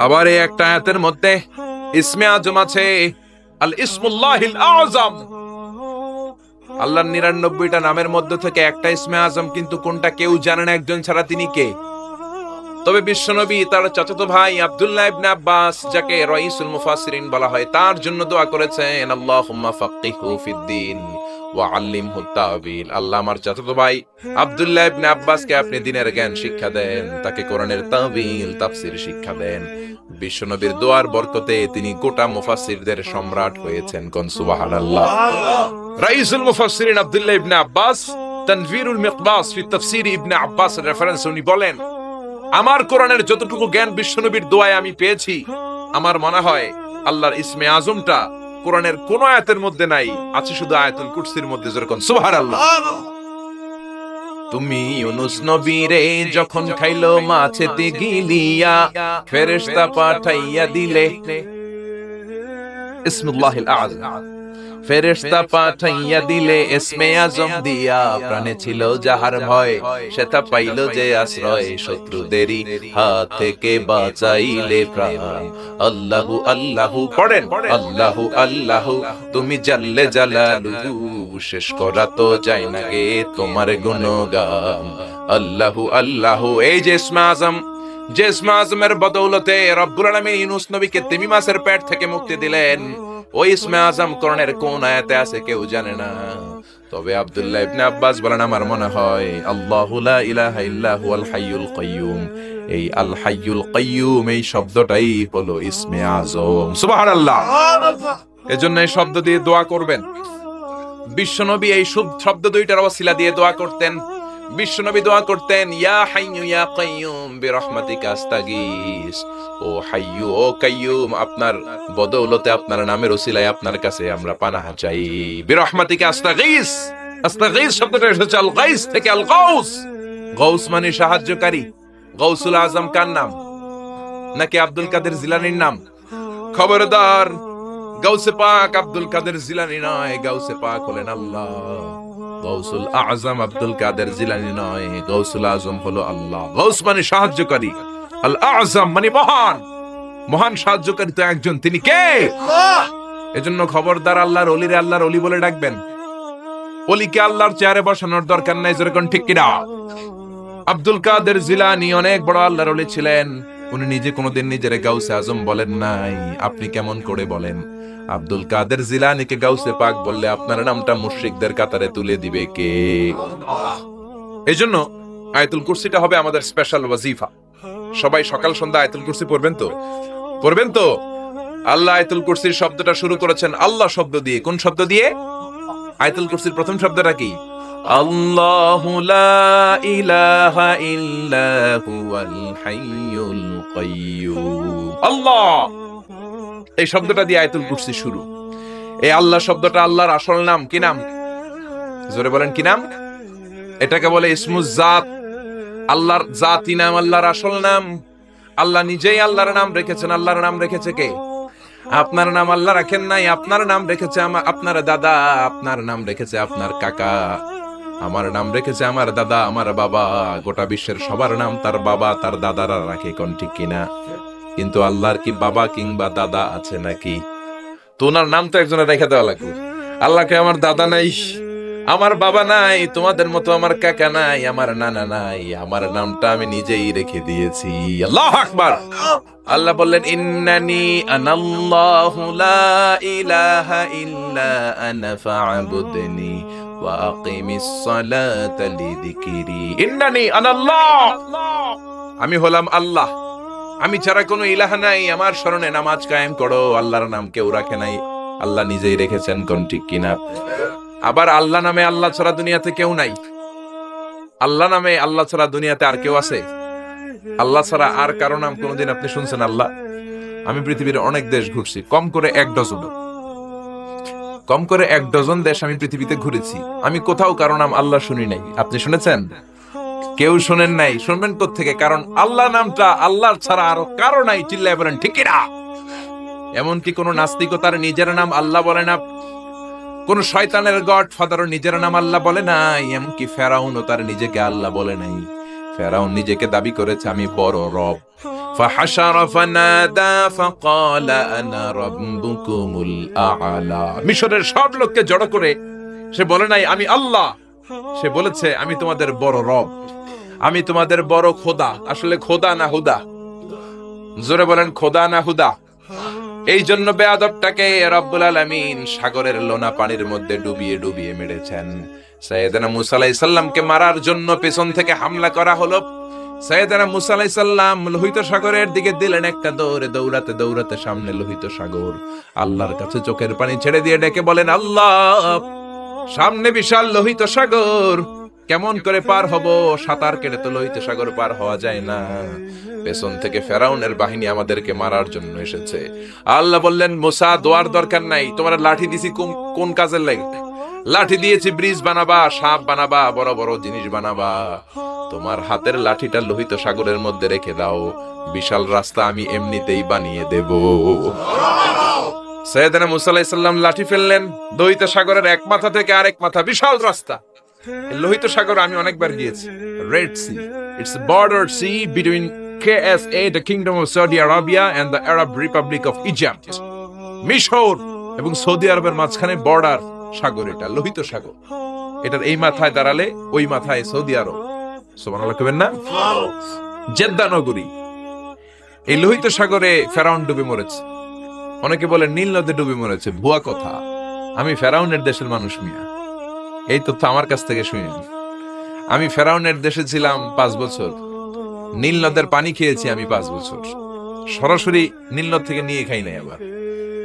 আবার এই একটা আয়াতের মধ্যে ইসমে আজম আছে, আল ইসমুল্লাহিল আযম। আল্লাহর 99টা নামের মধ্যে থেকে একটা ইসমে আজম, কিন্তু কোনটা কেউ জানে না একজন ছাড়া, তিনি কে? তবে বিশ্বনবী তার চাচাতো ভাই আব্দুল্লাহ ইবনে আব্বাস, যাকে রাইসুল মুফাসসিরিন বলা হয়, তার জন্য দোয়া করেছেন আল্লাহুম্মা ফাক্কিহু ফিদ্দীন ওয়া আল্লিমহু তা'বীল। আল্লাহ আমার চাচাতো ভাই আব্দুল্লাহ ইবনে আব্বাসকে আপনি দ্বীনের জ্ঞান শিক্ষা দেন, তাকে কোরআনের তা'বীল তাফসীর শিক্ষা দেন। বিশ্বনবীর দোয়ার বরকতে তিনি গোটা মুফাসসিরদের সম্রাট হয়েছেন। কোন সুবহানাল্লাহ। রাইসুল মুফাসসিরিন আব্দুল্লাহ ইবনে আব্বাস তানভীরুল মিকবাস ফি তাফসীর ইবনে আব্বাস রেফারেন্স উনি বলেন, আমার কোরআনের যতটুকু জ্ঞান বিশ্বনবীর দোয়ায় আমি পেয়েছি, আমার মনে হয় আল্লাহর ইসমে আজমটা কোরআনের কোন আয়াতের মধ্যে নাই, আছে শুধু আয়াতুল কুরসির মধ্যে। যেরকম সুবহানাল্লাহ। তুমি ইউনুস নবীরে যখন খাইলো মাছেতে গিলিয়া, ফেরেশতা পাঠাইয়া দিলে ইসমুল্লাহিল আযম, ফেরেশতা পাঠাইয়া দিলে ইসমে আজম দিয়া। প্রাণে ছিল যাহার ভয়, সেটা পাইল যে আশ্রয়, শত্রুদেরই হাত থেকে বাঁচাইলে প্রাণ। আল্লাহু আল্লাহু পড়েন, আল্লাহু আল্লাহু তুমি জাল্লে জালালুহু, শেষ করা তো যায় না গে তোমার গুণগান। আল্লাহু আল্লাহু, এই যে ইসমে আজম, যে ইসমে আজমের বদৌলতে রব্বুল আলামিন ইউনুস নবীকে তিমি মাছের পেট থেকে মুক্তি দিলেন, ওই ইসমে আজম কোরআনের কোন আয়াতে আছে কেউ জানে না। তবে আব্দুল্লাহ ইবনে আব্বাস বলেন, আমার মনে হয় আল্লাহু লা ইলাহা ইল্লা হুয়াল হাইয়ুল কাইয়ুম, এই আল হাইয়ুল কাইয়ুম এই শব্দটাই হলো ইসমে আজম। সুবহানাল্লাহ। এজন্য এই শব্দ দিয়ে দোয়া করবেন। বিশ্বনবী এই শব্দ দুইটার ওসিলা দিয়ে দোয়া করতেন। বিশ্বনবী দোয়া করতেন, ইয়া হাইয়ু ইয়া কাইয়ুম বিরহমাতিকা আস্তাগীস, ও হাইয়ু ও কাইয়ুম আপনার বদৌলতে, আপনার নামের ওসিলায় আপনার কাছে আমরা পানাহ চাই। বিরহমাতিকা আস্তাগীস, আস্তাগীস শব্দটা এসেছে আল গাইস থেকে, আল গাউস। গাউস মানে সাহায্যকারী। গাউসুল আজম কার নাম? নাকি আব্দুল কাদের জিলানীর নাম? খবরদার, গাউসে পাক আব্দুল কাদের জিলানী নয়, গাউসে পাক হলেন আল্লাহ। গাউসুল আজম আব্দুল কাদের জিলানী নয়, গাউসুল আজম হলো আল্লাহ। গাউস মানে সাহায্যকারী, আল আজম মানে মহান। মহান সাহায্যকারী তো একজন, তিনি কে? এজন্য খবরদার আল্লাহর ওলিরে আল্লাহর ওলি বলে ডাকবেন। ওলিকে আল্লাহর চেয়ারে বসানোর দরকার নাই, যেরকম ঠিক কিনা? আব্দুল কাদের জিলানী অনেক বড় আল্লাহর ওলি ছিলেন। উনি নিজে কোনোদিন নিজের গাউসে আজম বলেন নাই। আপনি কেমন করে বলেন? আব্দুল কাদের জিলানীকে গাউসে পাক বললে আপনার নামটা মুশরিকদের কাতারে তুলে দিবে কে? এজন্য আয়াতুল কুরসিটা হবে আমাদের স্পেশাল ওয়াজিফা। সবাই সকাল সন্ধ্যা আয়াতুল কুরসি পড়বেন তো? পড়বেন তো? আল্লাহ আয়াতুল কুরসির শব্দটা শুরু করেছেন আল্লাহ শব্দ দিয়ে। কোন শব্দ দিয়ে? আয়াতুল কুরসির প্রথম শব্দটা কি? আল্লাহু লা ইলাহা ইল্লা হুয়াল হাইয়ুল কাইয়ুম। আল্লাহ, এই শব্দটা দিয়ে আয়াতুল কুরসি শুরু। এই আল্লাহ শব্দটা আল্লাহর আসল নাম। কি নাম? জোরে বলেন, কি নাম? এটাকে বলে ইসমুজ জাত। আল্লাহর জাতি নাম, আল্লাহর আসল নাম। আল্লাহ নিজেই আল্লাহর নাম রেখেছেন। আল্লাহর নাম রেখেছে কে? আপনার নাম আল্লাহ রাখেন নাই, আপনার নাম রেখেছে আপনার দাদা, আপনার নাম রেখেছে আপনার কাকা, আমার নাম রেখেছে আমার দাদা, আমার বাবা। গোটা বিশ্বের সবার নাম তার বাবা তার দাদারা রাখে, কোন ঠিক কিনা? কিন্তু আল্লাহর কি বাবা কিংবা দাদা আছে নাকি? তো ওনার নাম তো একজনের রেখে দেওয়া লাগবে। আল্লাহকে আমার দাদা নাই, আমার বাবা নাই, তোমাদের মতো আমার কাকা নাই, আমার নানা নাই, আমার নামটা আমি নিজেই রেখে দিয়েছি। আল্লাহু আকবার। আল্লাহ বললেন, ইন্নানি আনাল্লাহু লা ইলাহা ইল্লা আনা ফা'বুদনি ওয়া আকিমিস সালাতা লিযিকরি। ইন্নানি আনাল্লাহ, আমি হলাম আল্লাহ, আমি ছাড়া কোনো ইলাহ নাই, আমার শরণে নামাজ কায়েম করো। আল্লাহর নাম কেউ রাখে নাই, আল্লাহ নিজেই রেখেছেন, কোন ঠিক কিনা? আবার আল্লাহ নামে আল্লাহ ছাড়া দুনিয়াতে কেউ নাই। আল্লাহ নামে আল্লাহ ছাড়া দুনিয়াতে আর কেউ আছে? আল্লাহ ছাড়া আর কারো নাম কোনদিন আপনি শুনছেন? আল্লাহ। আমি পৃথিবীর অনেক দেশ ঘুরছি, কম করে 1 ডজন দেশ আমি পৃথিবীতে ঘুরেছি। আমি কোথাও কারো নাম আল্লাহ শুনি নাই। আপনি শুনেছেন? কেউ শোনেন নাই। শুনবেন কোত্থেকে? কারণ আল্লাহ নামটা আল্লাহর ছাড়া আরো কারো নাই। চিল্লায় বলেন ঠিক কিনা? এমনকি কোন নাস্তিকও তার নিজের নাম আল্লাহ বলে না, কোন শয়তানের গড ফাদারও নিজের নাম আল্লাহ বলে নাই, এমনকি ফেরাউনও তার নিজেকে আল্লাহ বলে নাই। ফেরাউন নিজেকে দাবি করেছে আমি বড় রব। ফাহাশারা ফানাদা ফাকালা আনা রাব্বুকুমুল আ'লা। মিশরের সব লোককে জড়ো করে সে বলে নাই আমি আল্লাহ, সে বলেছে আমি তোমাদের বড় রব, আমি তোমাদের বড় খোদা। আসলে খোদা না হুদা? জোরে বলেন, খোদা না হুদা? এই জন্য বেয়াদবটাকে রব্বুল আলামিন সাগরের লোনা পানির মধ্যে ডুবিয়ে ডুবিয়ে মেরেছেন। সাইয়েদনা মুসা আলাইহিস সালামকে মারার জন্য পেছন থেকে হামলা করা হলো। সাইয়েদনা মুসা আলাইহিস সালাম লোহিত সাগরের দিকে দিলেন একটা দৌড়ে, দৌড়াতে দৌড়াতে সামনে লোহিত সাগর। আল্লাহর কাছে চোখের পানি ছেড়ে দিয়ে ডেকে বলেন, আল্লাহ, সামনে বিশাল লোহিত সাগর, কেমন করে পার হব? সাঁতার কেটে তো লোহিত সাগর পার হওয়া যায় না। পেছন থেকে ফেরাউনের বাহিনী আমাদেরকে মারার জন্য এসেছে। আল্লাহ বললেন, মুসা দোয়ার দরকার নাই, তোমার লাঠি দিছি কোন কাজের লাগে? লাঠি দিয়েছি ব্রিজ বানাবা, সাপ বানাবা, বড় বড় জিনিস বানাবা। তোমার হাতের লাঠিটা লোহিত সাগরের মধ্যে রেখে দাও, বিশাল রাস্তা আমি এমনিতেই বানিয়ে দেব। সাইয়েদনা মুসা আলাইহিস সালাম লাঠি ফেললেন, লোহিত সাগরের এক মাথা থেকে আরেক মাথা বিশাল রাস্তা। লোহিত সাগর আমি অনেকবার গিয়েছি। Red sea, it's a border sea between KSA, the Kingdom of Saudi Arabia, and the Arab Republic of Egypt. মিশর এবং সৌদি আরবের মাঝখানে বর্ডার সাগর, এটা লোহিত সাগর। এটার এই মাথায় দাঁড়ালে ওই মাথায় সৌদি আরব। সুবহানাল্লাহ কবেন না? জেদ্দা নগরী। এই লোহিত সাগরে ফেরাউন ডুবে মরেছে। অনেকে বলে নীল নদে ডুবে মরেছে, ভুয়া কথা। আমি ফেরাউনের দেশের মানুষ মিয়া, এই তথ্য আমার কাছ থেকে শুনিনি। আমি ফেরাউনের দেশে ছিলাম 5 বছর, নীল নদের পানি খেয়েছি আমি 5 বছর। সরাসরি নীল নদ থেকে নিয়ে খাই নাই। আবার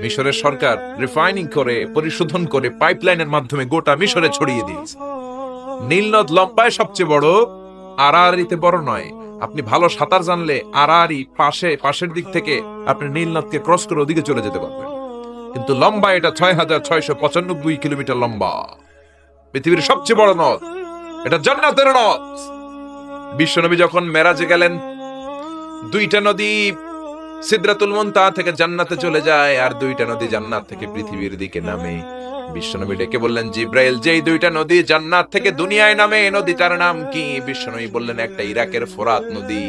মিশরের সরকার রিফাইনিং করে, পরিশোধন করে পাইপলাইনের মাধ্যমে গোটা মিশরে ছড়িয়ে দিয়েছে। নীল নদ লম্বায় সবচেয়ে বড়, আড়াআড়িতে বড় নয়। আপনি ভালো সাঁতার জানলে আড়াআড়ি পাশের দিক থেকে আপনি নীল নদকে ক্রস করে ওদিকে চলে যেতে পারবেন। কিন্তু লম্বা এটা 6695 কিলোমিটার লম্বা, পৃথিবীর সবচেয়ে বড় নদ। এটা জান্নাতের নদ। বিশ্বনবী যখন মেরাজে গেলেন, 2টা নদী সিদরাতুল মুনতাহা থেকে জান্নাতে চলে যায়, আর 2টা নদী জান্নাত থেকে পৃথিবীর দিকে নামে। বিশ্বনবী ডেকে বললেন, জিব্রাইল, যেই 2টা নদী জান্নাত থেকে দুনিয়ায় নামে, এই নদীটার নাম কি? বিশ্বনবী বললেন, একটা ইরাকের ফোরাত নদী,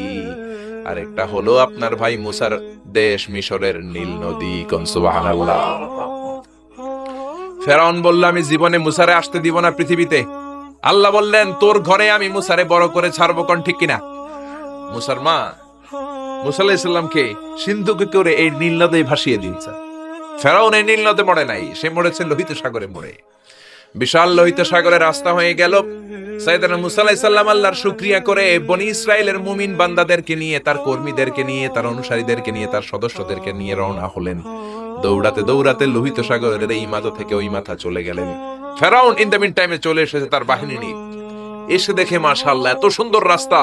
আর একটা হলো আপনার ভাই মুসার দেশ মিশরের নীল নদী। কোন সুবহানাল্লাহ। ফেরাউন বলল, আমি জীবনে মুসারে আসতে দিব না পৃথিবীতে। আল্লাহ বললেন, তোর ঘরে আমি মুসারে বড় করে ছাড়বো। কোন ঠিক কিনা? মুসার মা মুসা আলাইহিস সালামকে সিন্ধুকে করে এই নীল নদে ভাসিয়ে দিয়েছে। ফেরাউন এই নীল নদে মরে নাই, সে মরেছে লোহিত সাগরে মরে। বিশাল লোহিত সাগরে রাস্তা হয়ে গেল। সাইয়েদনা মুসা আলাইহিস সালাম আল্লাহর শুকরিয়া করে বনি ইসরাইলের মুমিন বান্দাদেরকে নিয়ে, তার কর্মীদেরকে নিয়ে, তার অনুসারীদেরকে নিয়ে, তার সদস্যদেরকে নিয়ে রওনা হলেন। দৌড়াতে দৌড়াতে লোহিত সাগরের এই মাথা থেকে ওই মাথা চলে গেলেন। ফেরাউন ইন দ্য মিন টাইমে চলে এসেছে তার বাহিনী নিয়ে। এসে দেখে মাশাআল্লাহ এত সুন্দর রাস্তা,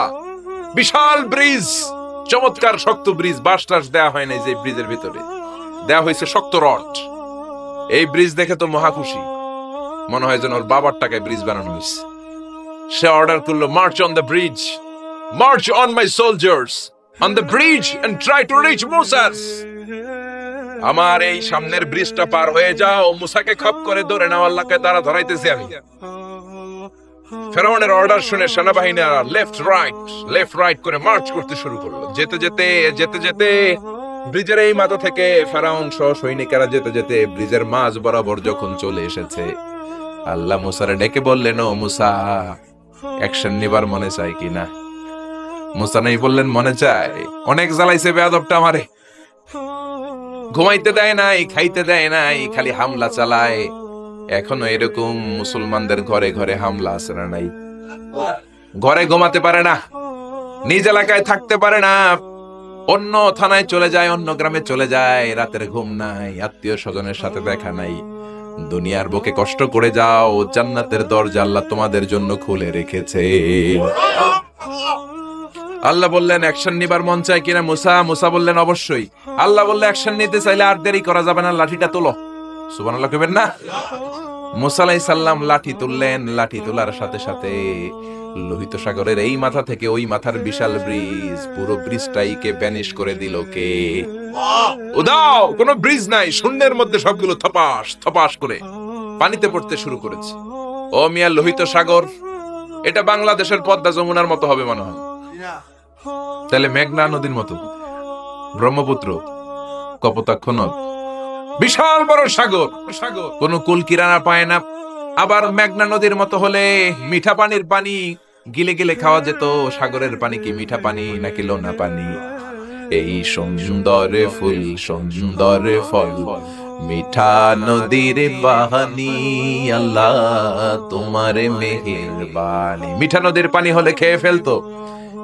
বিশাল ব্রিজ, চমৎকার শক্ত ব্রিজ। বাঁশ টাস দেওয়া হয় নাই, যে ব্রিজের ভিতরে দেওয়া হয়েছে শক্ত রড। এই ব্রিজ দেখে তো মহা খুশি, মনে হয় যেন ওর বাবার টাকায় ব্রিজ বানানো হয়েছে। সে অর্ডার করলো, march on the bridge, march on my soldiers on the bridge and try to reach মুসাস। আমার এই সামনের ব্রিজটা পার হয়ে যাও, মুসাকে খপ করে ধরে নাও, আল্লাহকে দ্বারা ধরাইতেছি আমি। ফেরাউনের অর্ডার শুনে সেনাবাহিনীরা লেফট রাইট করে মার্চ করতে শুরু করলো। যেতে যেতে ব্রিজের এই মাথা থেকে ফেরাউন সহ সৈনিকেরা যেতে যেতে ব্রিজের মাঝ বরাবর যখন চলে এসেছে, আল্লাহ মুসারে ডেকে বললেন, ও মুসা, অ্যাকশন নিবার মনে চাই কিনা? মুসা নাই বললেন, মনে চায়। অনেক জ্বালাইছে বেয়াদবটা আমারে, ঘুমাইতে দেয় নাই, খাইতে দেয় নাই, খালি হামলা চালায়। এখনো এরকম মুসলমানদের ঘরে ঘরে হামলা আছে না নাই? ঘরে ঘুমাতে পারে না, নিজ এলাকায় থাকতে পারে না, অন্য থানায় চলে যায়, অন্য গ্রামে চলে যায়, রাতের ঘুম নাই, আত্মীয় স্বজনের সাথে দেখা নাই। দুনিয়ার বুকে কষ্ট করে যাও, জান্নাতের দরজা আল্লাহ তোমাদের জন্য খুলে রেখেছে। আল্লাহ বললেন, অ্যাকশন নিবার মন চায় কিনা মুসা? মুসা বললেন, অবশ্যই। আল্লাহ বললে, অ্যাকশন নিতে চাইলে আর দেরি করা যাবে না, লাঠিটা তোলো। সুবহানাল্লাহ কইবেন না? মুসা আলাইহিস সালাম লাঠি তুললেন। লাঠি তোলার সাথে সাথে লোহিত সাগরের এই মাথা থেকে ওই মাথার বিশাল ব্রিজ, পুরো ব্রিজটাইকে ভ্যানিশ করে দিল কে? উদাও, কোনো ব্রিজ নাই, শূন্যের মধ্যে সবগুলো থপাস করে পানিতে পড়তে শুরু করেছে। ও মিয়া, লোহিত সাগর এটা বাংলাদেশের পদ্মা যমুনার মতো হবে মনে হয়। তাহলে মেঘনা নদীর মতো, ব্রহ্মপুত্র, কপোতাক্ষ নদ, বিশাল বড় সাগর, কোন কুল কিরানা পায় না। আবার মেঘনা নদীর মতো হলে মিঠা পানির পানি গিলে গিলে খাওয়া যেত। সাগরের পানি কি মিঠা পানি নাকি লোনা পানি? এই সুন্দর ফুল, সুন্দর ফল, মিঠা নদীর বাহানি, আল্লাহ তোমার মেহেরবানি। মিঠা নদীর পানি হলে খেয়ে ফেলতো,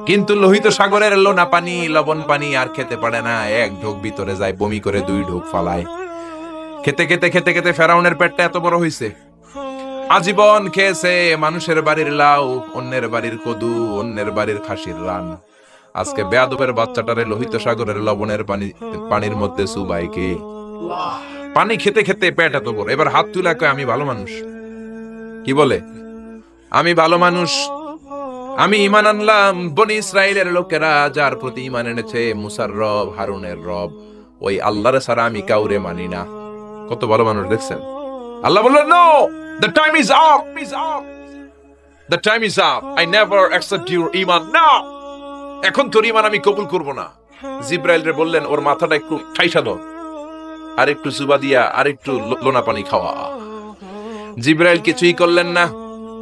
কিন্তু লোহিত সাগরের লোনা পানি, লবণ পানি আর খেতে পারে না। এক ঢোক ভিতরে যায়, বমি করে 2 ঢোক ফালায়। খেতে খেতে ফেরাউনের পেটটা এত বড় হয়েছে, আজীবন খেয়েছে মানুষের বাড়ির লাউ, অন্যের বাড়ির কদু, অন্যের বাড়ির খাসির রান। আজকে বেয়াদবের বাচ্চাটারে লোহিত সাগরের লবণের পানির মধ্যে সুবাইকে পানি খেতে খেতে পেট এত বড়। এবার হাত তুলে কয় আমি ভালো মানুষ। কি বলে? আমি ভালো মানুষ, আমি ঈমান আনলাম। বনি ইসরাইলের লোকেরা যার প্রতি ঈমান এনেছে, মুসার রব, হারুনের রব, ওই আল্লাহর ছাড়া আমি কাউরে মানি না। কত ভালো মানুষ দেখছেন। আল্লাহ বললেন, no, the time is up, the time is up, I never accept your ঈমান now, এখন তোর ঈমান আমি কবুল করব না। জিব্রাইল রে বললেন, ওর মাথাটা একটু ঠাইসা দাও, আর একটু জুবা দিয়া আর একটু লোনা পানি খাওয়া। জিব্রাইল কিছুই করলেন না,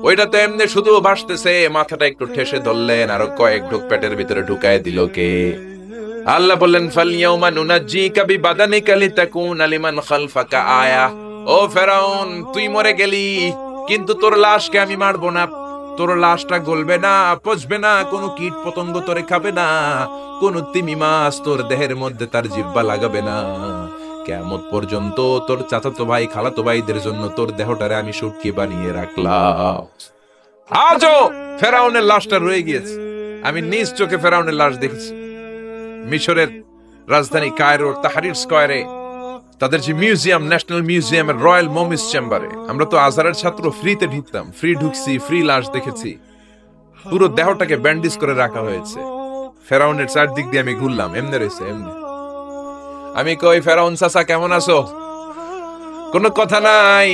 ওইটা তো এমনি শুধু ভাসতেছে। মাথাটা একটু ঠেসে ধরলেন, আর কয়েক ঢোক পেটের ভিতরে ঢুকায় দিল কে? আল্লাহ বললেন, ফালইয়াউমা নুনাজ্জিকা বিবাদানিকা লিতাকুনা লিমান খালফাকা আয়া। ও ফেরাউন, তুই মরে গেলি, কিন্তু তোর লাশকে আমি মারবো না। তোর লাশটা গলবে না, পচবে না, কোনো কীট পতঙ্গ তোরে খাবে না, কোন তিমি মাছ তোর দেহের মধ্যে তার জিহ্বা লাগাবে না। কিয়ামত পর্যন্ত তোর চাচাতো ভাই, খালাতো ভাইদের জন্য তোর দেহটারে আমি সুটকি বানিয়ে রাখলাম। আজও ফেরাউনের লাশটা রয়ে গিয়েছে। আমি নিজ চোখে ফেরাউনের লাশ দেখেছি। মিশরের রাজধানী কায়রোর তাহরির স্কয়ারে তাদের যে মিউজিয়াম, ন্যাশনাল মিউজিয়ামের রয়্যাল মমিস চেম্বারে, আমরা তো আজহারের ছাত্র, ফ্রিতে ঢুকতাম, ফ্রি ঢুকছি, ফ্রি লাশ দেখেছি। পুরো দেহটাকে ব্যান্ডেজ করে রাখা হয়েছে। ফেরাউনের চারদিক দিয়ে আমি ঘুরলাম, এমনি রয়েছে এমনি। আমি কই, ফেরাউন চাচা কেমন আছো? কোনো কথা নাই।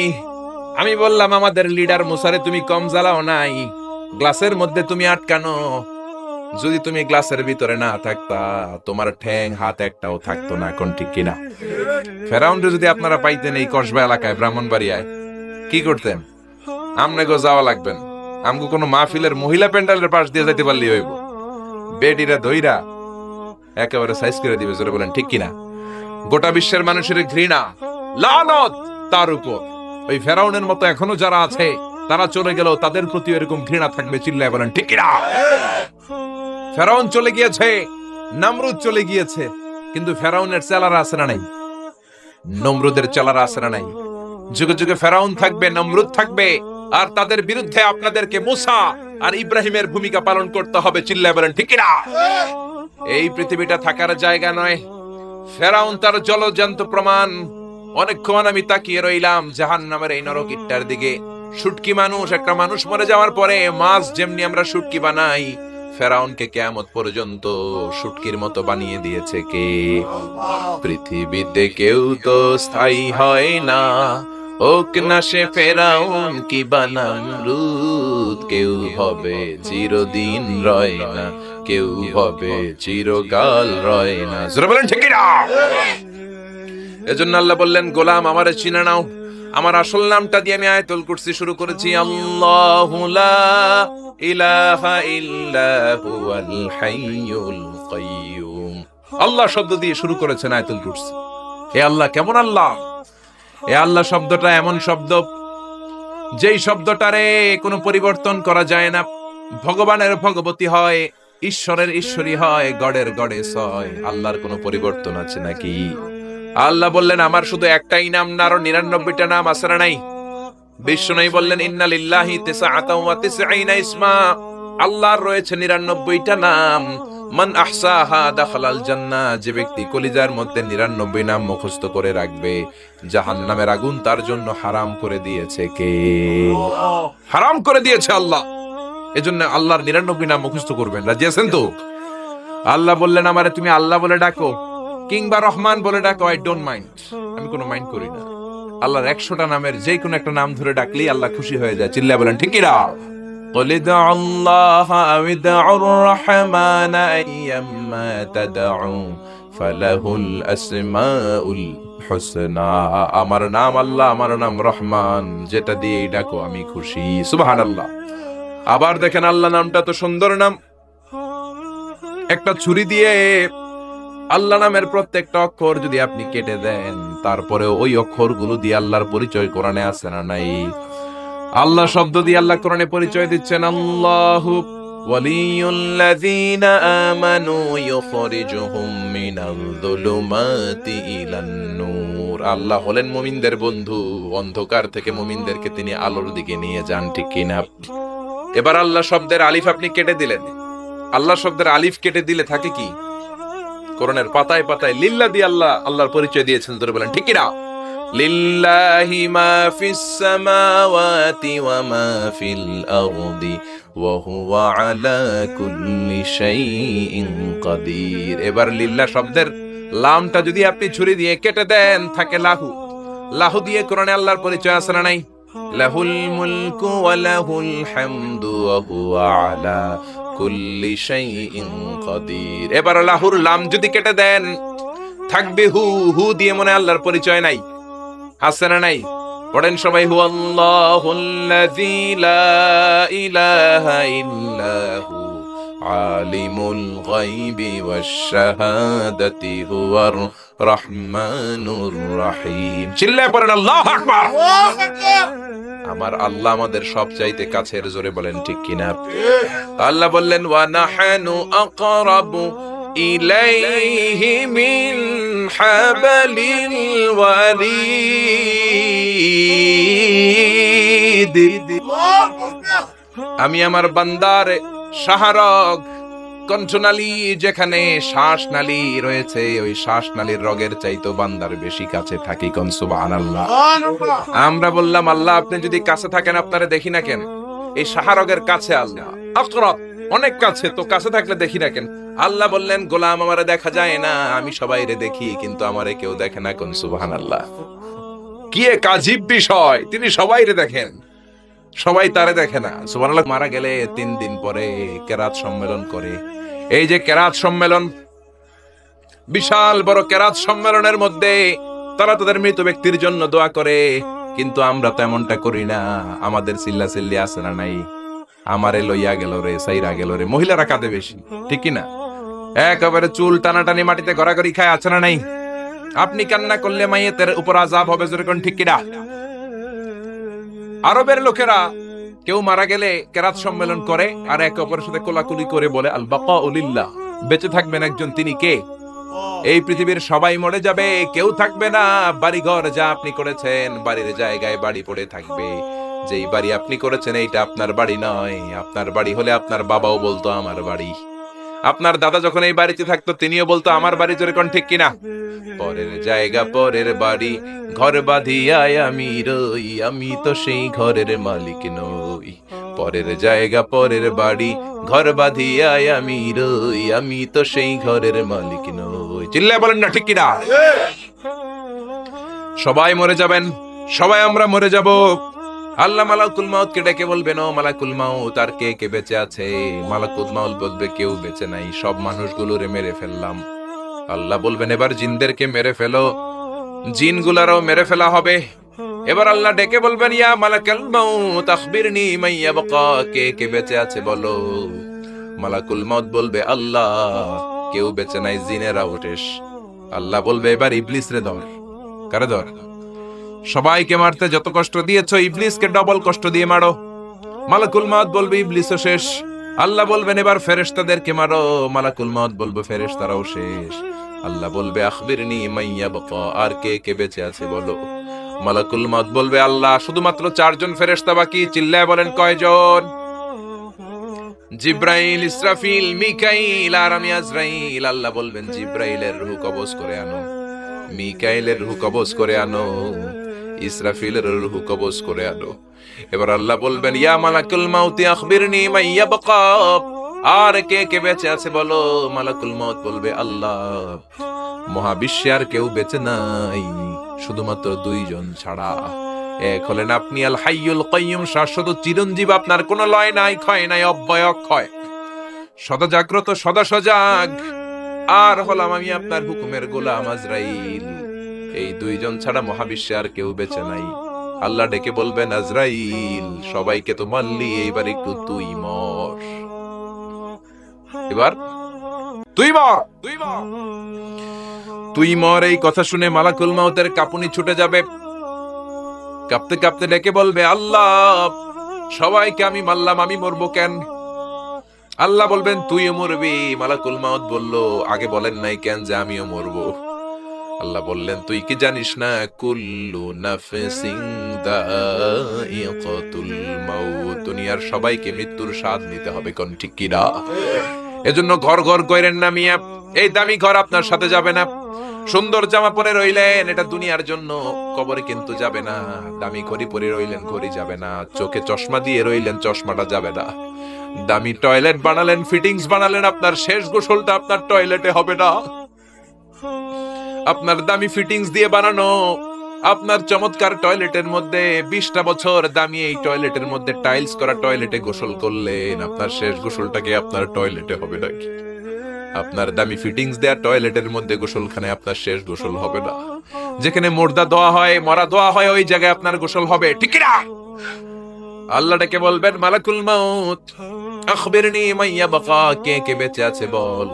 আমি বললাম, আমাদের লিডার মুসারে তুমি কম জ্বালাও নাই, গ্লাসের মধ্যে তুমি আটকানো। যদি তুমি গ্লাসের ভিতরে না থাকতা, তোমার ঠ্যাং হাত একটাও থাকতো না। কোন ঠিক কিনা? ফেরাউনরে যদি আপনারা পাইতেন এই কসবা এলাকায়, ব্রাহ্মণবাড়িয়ায়, কি করতেন? আমনে গো যাওয়া লাগবেন, আমগো কোনো মাহফিলের মহিলা প্যান্ডেলের পাশ দিয়ে যাইতে পারলি হইব। বেডিরা ধইরা একেবারে সাইজ করে দিবে। জোরে বলেন ঠিক কিনা? গোটা বিশ্বের মানুষের ঘৃণা, লানত তার উপর। ওই ফেরাউনের মতো এখনো যারা আছে, তারা চলে গেল, তাদের প্রতি এরকম ঘৃণা থাকবে। চিল্লায় বলেন ঠিক কিনা? ফেরাউন চলে গিয়েছে, নমরুদ চলে গিয়েছে, কিন্তু ফেরাউনের চেলারা আছে না নাই? নমরুদের চেলারা আছে না নাই? যুগে যুগে ফেরাউন থাকবে, নমরুদ থাকবে, আর তাদের বিরুদ্ধে আপনাদেরকে মুসা আর ইব্রাহিমের ভূমিকা পালন করতে হবে। চিল্লায় বলেন ঠিক কিনা? এই পৃথিবীটা থাকার জায়গা নয়। ফেরাউন তার জলজান্ত প্রমাণ। অনেকক্ষণ আমি তাকিয়ে রইলাম জাহান্নামের এই নরক ইট্টার দিকে। শুটকি মানুষ, একটা মানুষ মরে যাওয়ার পরে মাছ যেমনি আমরা শুটকি বানাই, ফেরাউনকে কিয়ামত পর্যন্ত শুটকির মতো বানিয়ে দিয়েছে কে? পৃথিবীতে কেউ তো স্থায়ী হয় না, হোক না সে ফেরাউন কি বানরুদ। কেউ হবে চিরদিন রয় না, কেউ হবে চিরকাল রয় না। জোরে বলেন ঠিক কিনা? এজন্য আল্লাহ বললেন, গোলাম আমারে চিনে নাও। আমার আসল নামটা দিয়ে আমি আয়াতুল কুরসি শুরু করেছি। আল্লাহু লা ইলাহা ইল্লা হুয়াল হাইয়ুল কাইয়্যুম। আল্লাহ শব্দ দিয়ে শুরু করেছেন আয়াতুল কুরসি। এ আল্লাহ কেমন আল্লাহ? এ আল্লাহ শব্দটা এমন শব্দ, যেই শব্দটারে কোনো পরিবর্তন করা যায় না। ভগবানের ভগবতী হয়, ঈশ্বরের ঈশ্বরী হয়, গডের গডেস হয়। আল্লাহর কোনো পরিবর্তন আছে নাকি? আল্লাহ বললেন, আমার শুধু একটাই নাম না, আরো 99টা নাম আছে না নাই? বিষ্ণু বললেন, ইন্না লিল্লাহি তিসআতাও ওয়া তিসঈনা ইসমা। আল্লাহর রয়েছে 99টা নাম। মান আহসাহা দাখালাল জান্নাহ। যে ব্যক্তি কলিজার মধ্যে 99 নাম মুখস্থ করে রাখবে, জাহান্নামের আগুন তার জন্য হারাম করে দিয়েছে কে? হারাম করে দিয়েছে আল্লাহ। এজন্য আল্লাহর 99 নাম মুখস্থ করবেন। রাজি আছেন তো? আল্লাহ বললেন, আমারে তুমি আল্লাহ বলে ডাকো কিংবা রহমান বলে ডাকো, আই ডোন্ট মাইন্ড। আমি কোনো মাইন্ড করি না। আল্লাহর 100টা নামের যে কোনো একটা নাম ধরে ডাকলেই আল্লাহ খুশি হয়ে যায়। চিল্লায় বলেন ঠিক কিনা? قل ادعوا الله أو ادعوا الرحمن أيما تدعوا فله الأسماء الحسنى। আমার নাম আল্লাহ, আমার নাম রহমান, যেটা দিয়ে ডাকো আমি খুশি। সুবহানাল্লাহ। আবার দেখেন, আল্লাহ নামটা তো সুন্দর নাম। একটা ছুরি দিয়ে আল্লাহ নামের প্রত্যেকটা অক্ষর যদি আপনি কেটে দেন, তারপরে ওই অক্ষরগুলো দিয়ে আল্লাহর পরিচয় কোরআনে আছে না নাই? আল্লাহ শব্দ দিয়ে আল্লাহ কোরআনে পরিচয় দিচ্ছেন। আল্লাহু ওয়ালিয়ুল্লাযীনা আমানু ইউখরিজুহুম মিনাল যুলুমাতি ইলান নূর। নূর। আল্লাহ হলেন মুমিনদের বন্ধু, অন্ধকার থেকে মুমিনদেরকে তিনি আলোর দিকে নিয়ে যান, ঠিক কিনা? এবার আল্লাহ শব্দের আলিফ আপনি কেটে দিলেন। আল্লাহ শব্দের আলিফ কেটে দিলে থাকে কি? কোরআনের পাতায় পাতায় লিল্লাহ দিয়ে আল্লাহ আল্লাহর পরিচয় দিয়েছেন, ধরে বলেন ঠিক কিনা? লিল্লাহি মা ফিস সামাওয়াতি ওয়া মা ফিল আরদি ওয়া হুয়া আলা কুল্লি শাইইন কাদির। এবার লিল্লাহ শব্দের লামটা যদি আপনি ছুরি দিয়ে কেটে দেন, থাকে লাহু। লাহু দিয়ে কোরআনে আল্লাহর পরিচয় আছে না নাই? লাহুল মুলকু ওয়া লাহুল হামদু ওয়া হুয়া আলা কুল্লি শাইইন কাদির। এবার লাহুর লাম যদি কেটে দেন, থাকবে হু। হু দিয়ে মনে আল্লাহর পরিচয় নাই, আছে না নাই? পড়েন সবাই, হু আল্লাহুল্লাযী লা ইলাহা ইল্লাহু আলিমুল গায়বি ওয়াশ শাহাদাতি হুয়ার রহমানুর রহিম। চিল্লায় পড়েন আল্লাহু আকবার। আমার আল্লাহ আমাদের সবচাইতে কাছের, জোরে বলেন ঠিক কিনা? আল্লাহ বললেন ওয়া নাহানু আকরাবু ইলাইহি মিন হাবলিল ওয়ারিদ। আমি আমার বান্দার শাহরগ, কণ্ঠনালী, যেখানে শ্বাসনালী রয়েছে, ওই শ্বাসনালীর রগের চাইতো বান্দার বেশি কাছে থাকি। কোন সুবহানাল্লাহ। আমরা বললাম আল্লাহ আপনি যদি কাছে থাকেন, আপনারা দেখি না কেন? এই শাহরগের কাছে আল্লাহ, আকরাব, অনেক কাছে, তো কাছে থাকলে দেখি না কেন? আল্লাহ বললেন গোলাম আমারে দেখা যায় না, আমি সবাইরে দেখি, কিন্তু আমারে কেউ দেখে না। কোন সুবহানাল্লাহ। কি এক আজীব বিষয়, তিনি সবাইরে দেখেন, সবাই তারে দেখে না। সুবহানাল্লাহ। মারা গেলে 3 দিন পরে কেরাত সম্মেলন করে। এই যে কেরাত সম্মেলন, বিশাল বড় কেরাত সম্মেলনের মধ্যে তারা তাদের মৃত ব্যক্তির জন্য দোয়া করে, কিন্তু আমরা তো এমনটা করি না। আমাদের চিল্লাচিল্লি আছে না নাই? আমারে লইয়া গেল রে, সাইরা গেল রে। মহিলারা কাঁদে বেশি, ঠিক কি না? একেবারে চুল টানাটানি মাটিতে গড়াগড়ি খায়, আছে না নাই? আপনি কান্না করলে মাইয়েতের উপর আযাব হবে, যেরকম ঠিক কিনা? আরবের লোকেরা কেউ মারা গেলে কেরাত সম্মেলন করে, আর একে অপরের সাথে কোলাকুলি করে বলে আল বাকাউ লিল্লাহ, বেঁচে থাকবেন একজন, তিনি কে? এই পৃথিবীর সবাই মরে যাবে, কেউ থাকবে না। বাড়ি ঘর যা আপনি করেছেন, বাড়ির জায়গায় বাড়ি পড়ে থাকবে। যেই বাড়ি আপনি করেছেন এইটা আপনার বাড়ি নয়। আপনার বাড়ি হলে আপনার বাবাও বলতো আমার বাড়ি। আপনার দাদা যখন এই বাড়িতে থাকতো তিনিও বলতো আমার বাড়ি, যেরকম ঠিক কিনা? পরের জায়গা পরের বাড়ি, ঘর বাঁধিয়ায় আমি রই, আমি তো সেই ঘরের মালিক নই। পরের জায়গা পরের বাড়ি, ঘর বাঁধিয়ায় আমি রই, আমি তো সেই ঘরের মালিক নই। চিল্লায় বলেন না ঠিক কিনা? সবাই মরে যাবেন, সবাই আমরা মরে যাব। আল্লাহ মালাকুল মাউত কে ডেকে বলবেন, ও মালাকুল মাউত, আর কে কে বেঁচে আছে? মালাকুল মাউত বলবে কেউ বেঁচে নাই, সব মানুষগুলোরে মেরে ফেললাম। আল্লাহ বলবেন এবার জিনদেরকে মেরে ফেলো, জিনগুলারও মেরে ফেলা হবে। এবার আল্লাহ ডেকে বলবেন, ইয়া মালাকুল মাউত আখবিরনি মান ইয়াবকা, কে কে বেঁচে আছে বলো। মালাকুল মাউত বলবে আল্লাহ কেউ বেঁচে নাই, জিনেরাও শেষ। আল্লাহ বলবে এবার ইবলিস রে ধর। কারে ধর? সবাইকে মারতে যত কষ্ট দিয়েছো, ইবলিসকে ডবল কষ্ট দিয়ে মারো। মালাকুল মাউত বলবে ইবলিসও শেষ। আল্লাহ বলবেন এবার ফেরেশতাদেরকে মারো। মালাকুল মাউত বলবে ফেরেশতারাও শেষ। আল্লাহ বলবে আখবিরনি মান ইয়াবকা, আর কে কে বেঁচে আছে বলো। মালাকুল মাউত বলবে আল্লাহ শুধুমাত্র 4 জন ফেরেশতা বাকি। চিল্লায় বলেন কয়জন? জিব্রাইল, ইসরাফিল, মিকাইল আর আমি আজরাইল। আল্লাহ বলবেন জিব্রাইলের রূহ কবজ করে আনো, মিকাইলের রূহ কবজ করে আনো, ইসরাফিলের রূহ কবজ করে আনো। এবার আল্লাহ বলবেন ইয়া মালাকুল মাউত আখবিরনি মান ইয়াবকা, আর কে কে বেঁচে আছে বলো। মালাকুল মাউত বলবে আল্লাহ মহাবিশ্বে আর কেউ বেঁচে নাই, শুধুমাত্র 2 জন ছাড়া। এক হলেন আপনি আল হাইয়ুল কাইয়ুম, শাশ্বত চিরঞ্জীব, আপনার কোনো লয় নাই, ক্ষয় নাই, অব্যয় অক্ষয়, সদা জাগ্রত, সদা সজাগ। আর হলাম আমি আপনার হুকুমের গোলাম আজরাইল। এই 2 জন ছাড়া মহাবিশ্বে আর কেউ বেঁচে নাই। আল্লাহ ডেকে বলবেন আজরাইল সবাইকে তো মারলি, এইবার একটু তুই মর। এবার তুই মর, তুই মর, তুই মর। এই কথা শুনে মালাকুল মাউতের কাঁপুনি ছুটে যাবে। কাঁপতে কাঁপতে ডেকে বলবে আল্লাহ সবাইকে আমি মারলাম, আমি মরবো কেন? আল্লাহ বলবেন তুইও মরবি। মালাকুল মাউত বলল আগে বলেন নাই কেন যে আমিও মরবো? আল্লাহ বললেন তুই কি জানিস না কুল্লু নাফসিন দাইকাতুল মাউত, দুনিয়ার সবাইকে মৃত্যুর স্বাদ নিতে হবে, কোন ঠিক কি না? এজন্য ঘর ঘর কইরেন না মিয়া, এই দামি ঘর আপনার সাথে যাবে না। সুন্দর জামা পরে রইলেন, এটা দুনিয়ার জন্য, কবরে কিন্তু যাবে না। দামি ঘড়ি পরে রইলেন, ঘড়ি যাবে না। চোখে চশমা দিয়ে রইলেন, চশমাটা যাবে না। দামি টয়লেট বানালেন, ফিটিংস বানালেন, আপনার শেষ গোসলটা আপনার টয়লেটে হবে না। আপনার দামি ফিটিংস দিয়ে বানানো আপনার চমৎকার টয়লেটের মধ্যে 20টা বছর দামি এই টয়লেটের মধ্যে টাইলস করা টয়লেটে গোসল করলেন, আপনার শেষ গোসলটাকে আপনার টয়লেটে হবে নাকি? আপনার দামি ফিটিংস দেয়া টয়লেটের মধ্যে গোসলখানে আপনার শেষ গোসল হবে না। যেখানে মুর্দা দোয়া হয়, মরা দোয়া হয়, ওই জায়গায় আপনার গোসল হবে, ঠিক না? আল্লাহ ডেকে বলবেন মালাকুল মাউত আখবিরনি মাইয়া বাকা, কে কে বেঁচে আছে বল।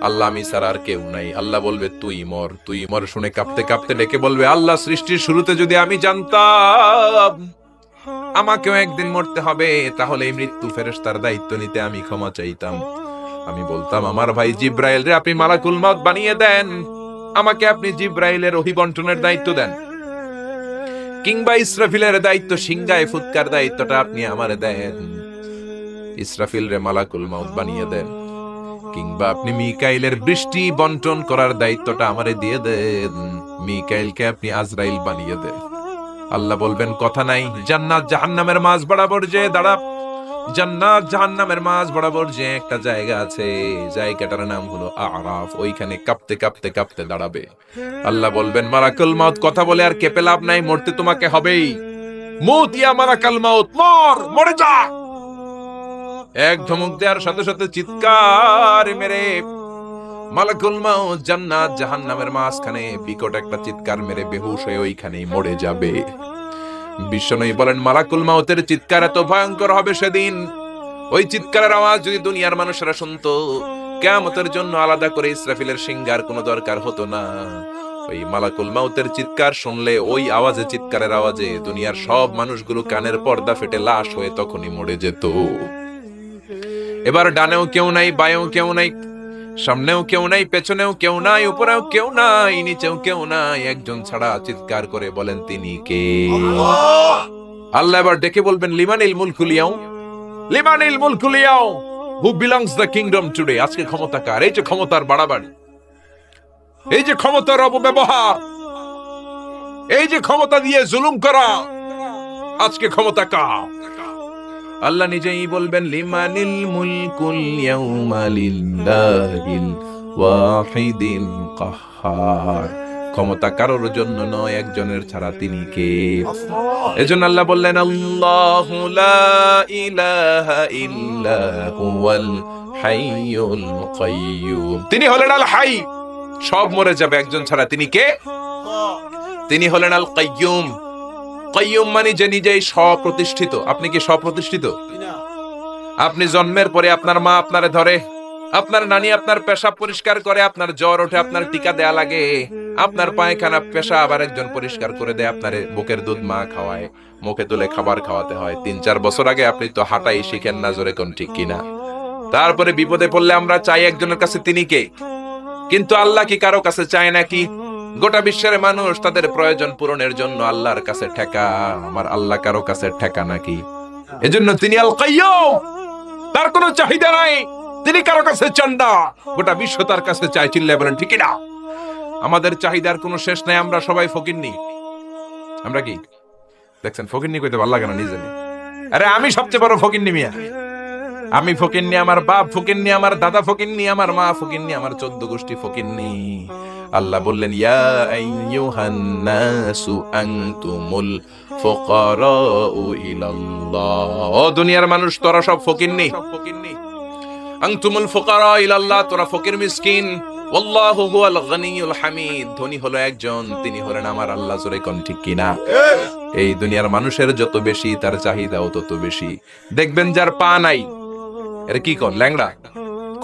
আল্লাহ আমি ছাড়া আর কেউ নাই। আল্লাহ বলবে তুই মর, তুই মর। শুনে কাঁপতে কাঁপতে ডেকে বলবে আল্লাহ সৃষ্টির শুরুতে যদি আমি জানতাম আমাকেও একদিন মরতে হবে, তাহলে এই মৃত্যু ফেরেশতার দায়িত্ব নিতে আমি ক্ষমা চাইতাম। আমি বলতাম আমার ভাই জিব্রাইল রে আপনি মালাকুল মউত বানিয়ে দেন, আমাকে আপনি জিব্রাইলের ওহী বন্টনের দায়িত্ব দেন, কিংবা ইসরাফিলের দায়িত্ব, সিংহায় ফুৎকার দায়িত্বটা আপনি আমারে দেন। ইসরাফিল রে মালাকুল মউত বানিয়ে দেন, কিংবা আপনি মিকাইলের বৃষ্টি বন্টন করার দায়িত্বটা আমারে দিয়ে দেন, মিকাইলকে আপনি আজরাইল বানিয়ে দেন। আল্লাহ বলবেন কথা নাই। জান্নাত জাহান্নামের মাঝ বরাবর যে দাঁড়া, জান্নাত জাহান্নামের মাঝ বরাবর যে একটা জায়গা আছে, জায়গাটার নাম হলো আরাফ, ওইখানে কাঁপতে কাঁপতে কাঁপতে দাঁড়াবে। আল্লাহ বলবেন মালাকুল মউত কথা বলে আর কেঁপে লাভ নাই, মরতে তোমাকে হবেই। মুত ইয়া মালাকুল মউত, মর, মরে যা। এক ধমক দেওয়ার সাথে সাথে চিৎকার মেরে মালাকুল মউত জান্নাত জাহান্নামের মাঝখানে বিকট একটা চিৎকার মেরে বেহুশ হয়ে ওইখানেই মরে যাবে। বিশ্বনবী বলেন মালাকুল মউতের চিৎকার এত ভয়ঙ্কর হবে সেদিন, ওই চিৎকারের আওয়াজ যদি দুনিয়ার মানুষেরা শুনতো, কিয়ামতের জন্য আলাদা করে ইসরাফিলের সিংহার কোনো দরকার হতো না। ওই মালাকুল মউতের চিৎকার শুনলে, ওই আওয়াজে, চিৎকারের আওয়াজে দুনিয়ার সব মানুষগুলো কানের পর্দা ফেটে লাশ হয়ে তখনই মরে যেত। এবার ডানেও কেউ নাই, বায়েও কেউ নাই, সামনেও কেউ নাই, পেছনেও কেউ নাই, উপরেও কেউ নাই, নিচেও কেউ নাই, একজন ছাড়া। চিৎকার করে বলেন তিনি কে? আল্লাহ এবার ডেকে বলবেন লিমানিল মুলকুল ইয়াউম, লিমানিল মুলকুল ইয়াউম, who belongs the kingdom today. আজকে ক্ষমতা কার? এই যে ক্ষমতার বাড়াবাড়ি, এই যে ক্ষমতার অপব্যবহার, এই যে ক্ষমতা দিয়ে জুলুম করা, আজকে ক্ষমতা কার? আল্লাহ নিজেই বলবেন লিমানিল মুলকুল ইয়াউমা লিল্লাহিল ওয়াহিদিল কাহ্হার। ক্ষমতা কারোর জন্য নয়, একজনের ছাড়া, তিনি কে? এজন্য আল্লাহ বললেন আল্লাহু লা ইলাহা ইল্লা হুয়াল হাইয়ুল কাইয়্যুম। তিনি হলেন আল হাই, সব মরে যাবে একজন ছাড়া, তিনি কে? তিনি হলেন আল কাইয়্যুম। কাইয়্যুম মানে যে নিজেই স্বপ্রতিষ্ঠিত। আপনি কি স্বপ্রতিষ্ঠিত? আপনি জন্মের পরে আপনার মা আপনারে ধরে, আপনার নানি আপনার পেশাব পরিষ্কার করে, আপনার জ্বর ওঠে আপনার টিকা দেয়া লাগে, আপনার পায়খানা পেশাব আবার একজন পরিষ্কার করে দেয়, আপনার বুকের দুধ মা খাওয়ায়, মুখে তুলে খাবার খাওয়াতে হয়। 3-4 বছর আগে আপনি তো হাঁটাই শিখেন না, জোরে কোন ঠিক কিনা? তারপরে বিপদে পড়লে আমরা চাই একজনের কাছে, তিনি কে? কিন্তু আল্লাহ কি কারো কাছে চায় নাকি? গোটা বিশ্বের মানুষ তাদের প্রয়োজন পূরণের জন্য আল্লাহর কাছে ঠেকা, আমার আল্লাহ কারো কাছে ঠেকা নাকি? এজন্য তিনি আল কাইয়্যুম, তার কোনো চাহিদা নাই, তিনি কারো কাছে চান না, গোটা বিশ্ব তার কাছে চায়। চিল্লায় বলেন ঠিক না? আমাদের চাহিদার কোনো শেষ নাই, আমরা সবাই ফকিন্নি। আমরা কি দেখছেন? ফকিন্নি কইতে ভালো লাগে না নিজে। আরে আমি সবচেয়ে বড় ফকিন্নি মিয়া, আমি ফকিন্নি, আমার বাপ ফকিন্নি, আমার দাদা ফকিন্নি, আমার মা ফকিন্নি, আমার 14 গোষ্ঠী ফকিন্নি। আল্লাহ বললেন ইয়া আইয়ুহান নাসু আনতুমুল ফুকারাউ ইলাল্লাহ। ও দুনিয়ার মানুষ, তোরা সব ফকিন্নি। আনতুমুল ফুকারা ইলাল্লাহ, তোরা ফকির মিসকিন। ওয়াল্লাহু হুয়াল গনিয়ুল হামিদ, ধনী হলো একজন, তিনি হলেন আমার আল্লাহ। জোরে কোন ঠিক কিনা? এই দুনিয়ার মানুষের যত বেশি, তার চাহিদাও তত বেশি। দেখবেন যার পা নাই, এর কি কর, ল্যাংড়া,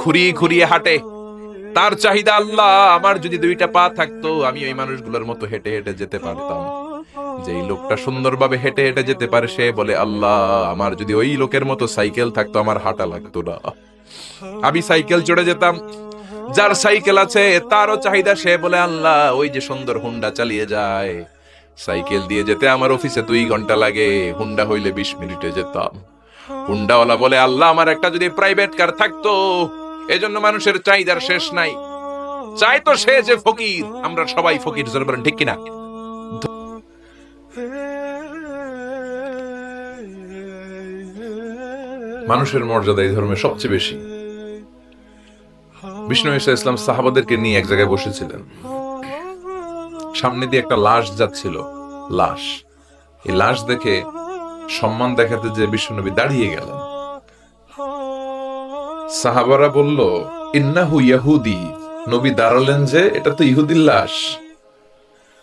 খুঁড়িয়ে খুঁড়িয়ে হাঁটে, তার চাহিদা আল্লাহ আমার যদি 2টা পা থাকতো, আমি ওই মানুষগুলোর মতো হেঁটে হেঁটে যেতে পারতাম। যেই লোকটা সুন্দরভাবে হেঁটে হেঁটে যেতে পারে, সে বলে আল্লাহ আমার যদি ওই লোকের মতো সাইকেল থাকতো, আমার হাঁটা লাগতো না, আমি সাইকেল চড়ে যেতাম। যার সাইকেল আছে তারও চাহিদা, সে বলে আল্লাহ ওই যে সুন্দর হুন্ডা চালিয়ে যায়, সাইকেল দিয়ে যেতে আমার অফিসে 2 ঘন্টা লাগে, হুন্ডা হইলে 20 মিনিটে যেতাম। হুন্ডাওয়ালা বলে আল্লাহ আমার একটা যদি প্রাইভেট কার থাকতো। এজন্য মানুষের চাহিদার শেষ নাই। চাই তো সে যে ফকির, আমরা সবাই ফকির, জোরে বলেন ঠিক কিনা? মানুষের মর্যাদা এই ধর্মে সবচেয়ে বেশি। বিষ্ণু ঈসা ইসলাম সাহাবাদেরকে নিয়ে এক জায়গায় বসেছিলেন, সামনে দিয়ে একটা লাশ যাচ্ছিল, লাশ। এই লাশ দেখে সম্মান দেখাতে যে বিশ্বনবী দাঁড়িয়ে গেলেন। সাহাবারা বলল ইন্নাহু ইয়াহুদি, নবী দাঁড়ালেন যে এটা তো ইহুদির লাশ।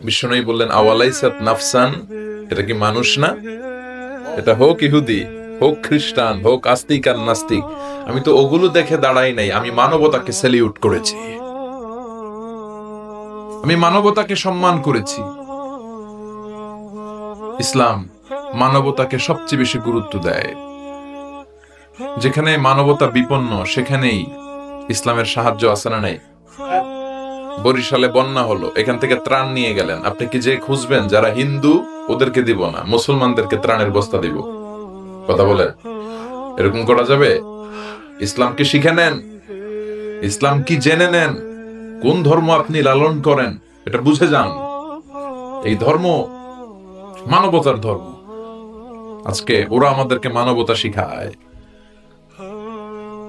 বিশ্বনবী বললেন আওয়ালাইসাত নাফসান, এটা কি মানুষ না? এটা হোক ইহুদি, হোক খ্রিস্টান, হোক আস্তিক আর নাস্তিক, আমি তো ওগুলো দেখে দাঁড়াই নাই, আমি মানবতাকে সেলিউট করেছি, আমি মানবতাকে সম্মান করেছি। ইসলাম মানবতাকে সবচেয়ে বেশি গুরুত্ব দেয়। যেখানে মানবতা বিপন্ন সেখানেই ইসলামের সাহায্য আছে না নাই? বরিশালে বন্যা হলো, এখান থেকে ত্রাণ নিয়ে গেলেন, আপনি কি যে খুঁজবেন যারা হিন্দু ওদেরকে দিব না, মুসলমানদেরকে ত্রাণের বস্তা দিব? কথা বলে এরকম করা যাবে? ইসলাম কি শিখে নেন, ইসলাম কি জেনে নেন, কোন ধর্ম আপনি লালন করেন এটা বুঝে যান। এই ধর্ম মানবতার ধর্ম। আজকে ওরা আমাদেরকে মানবতা শিখায়,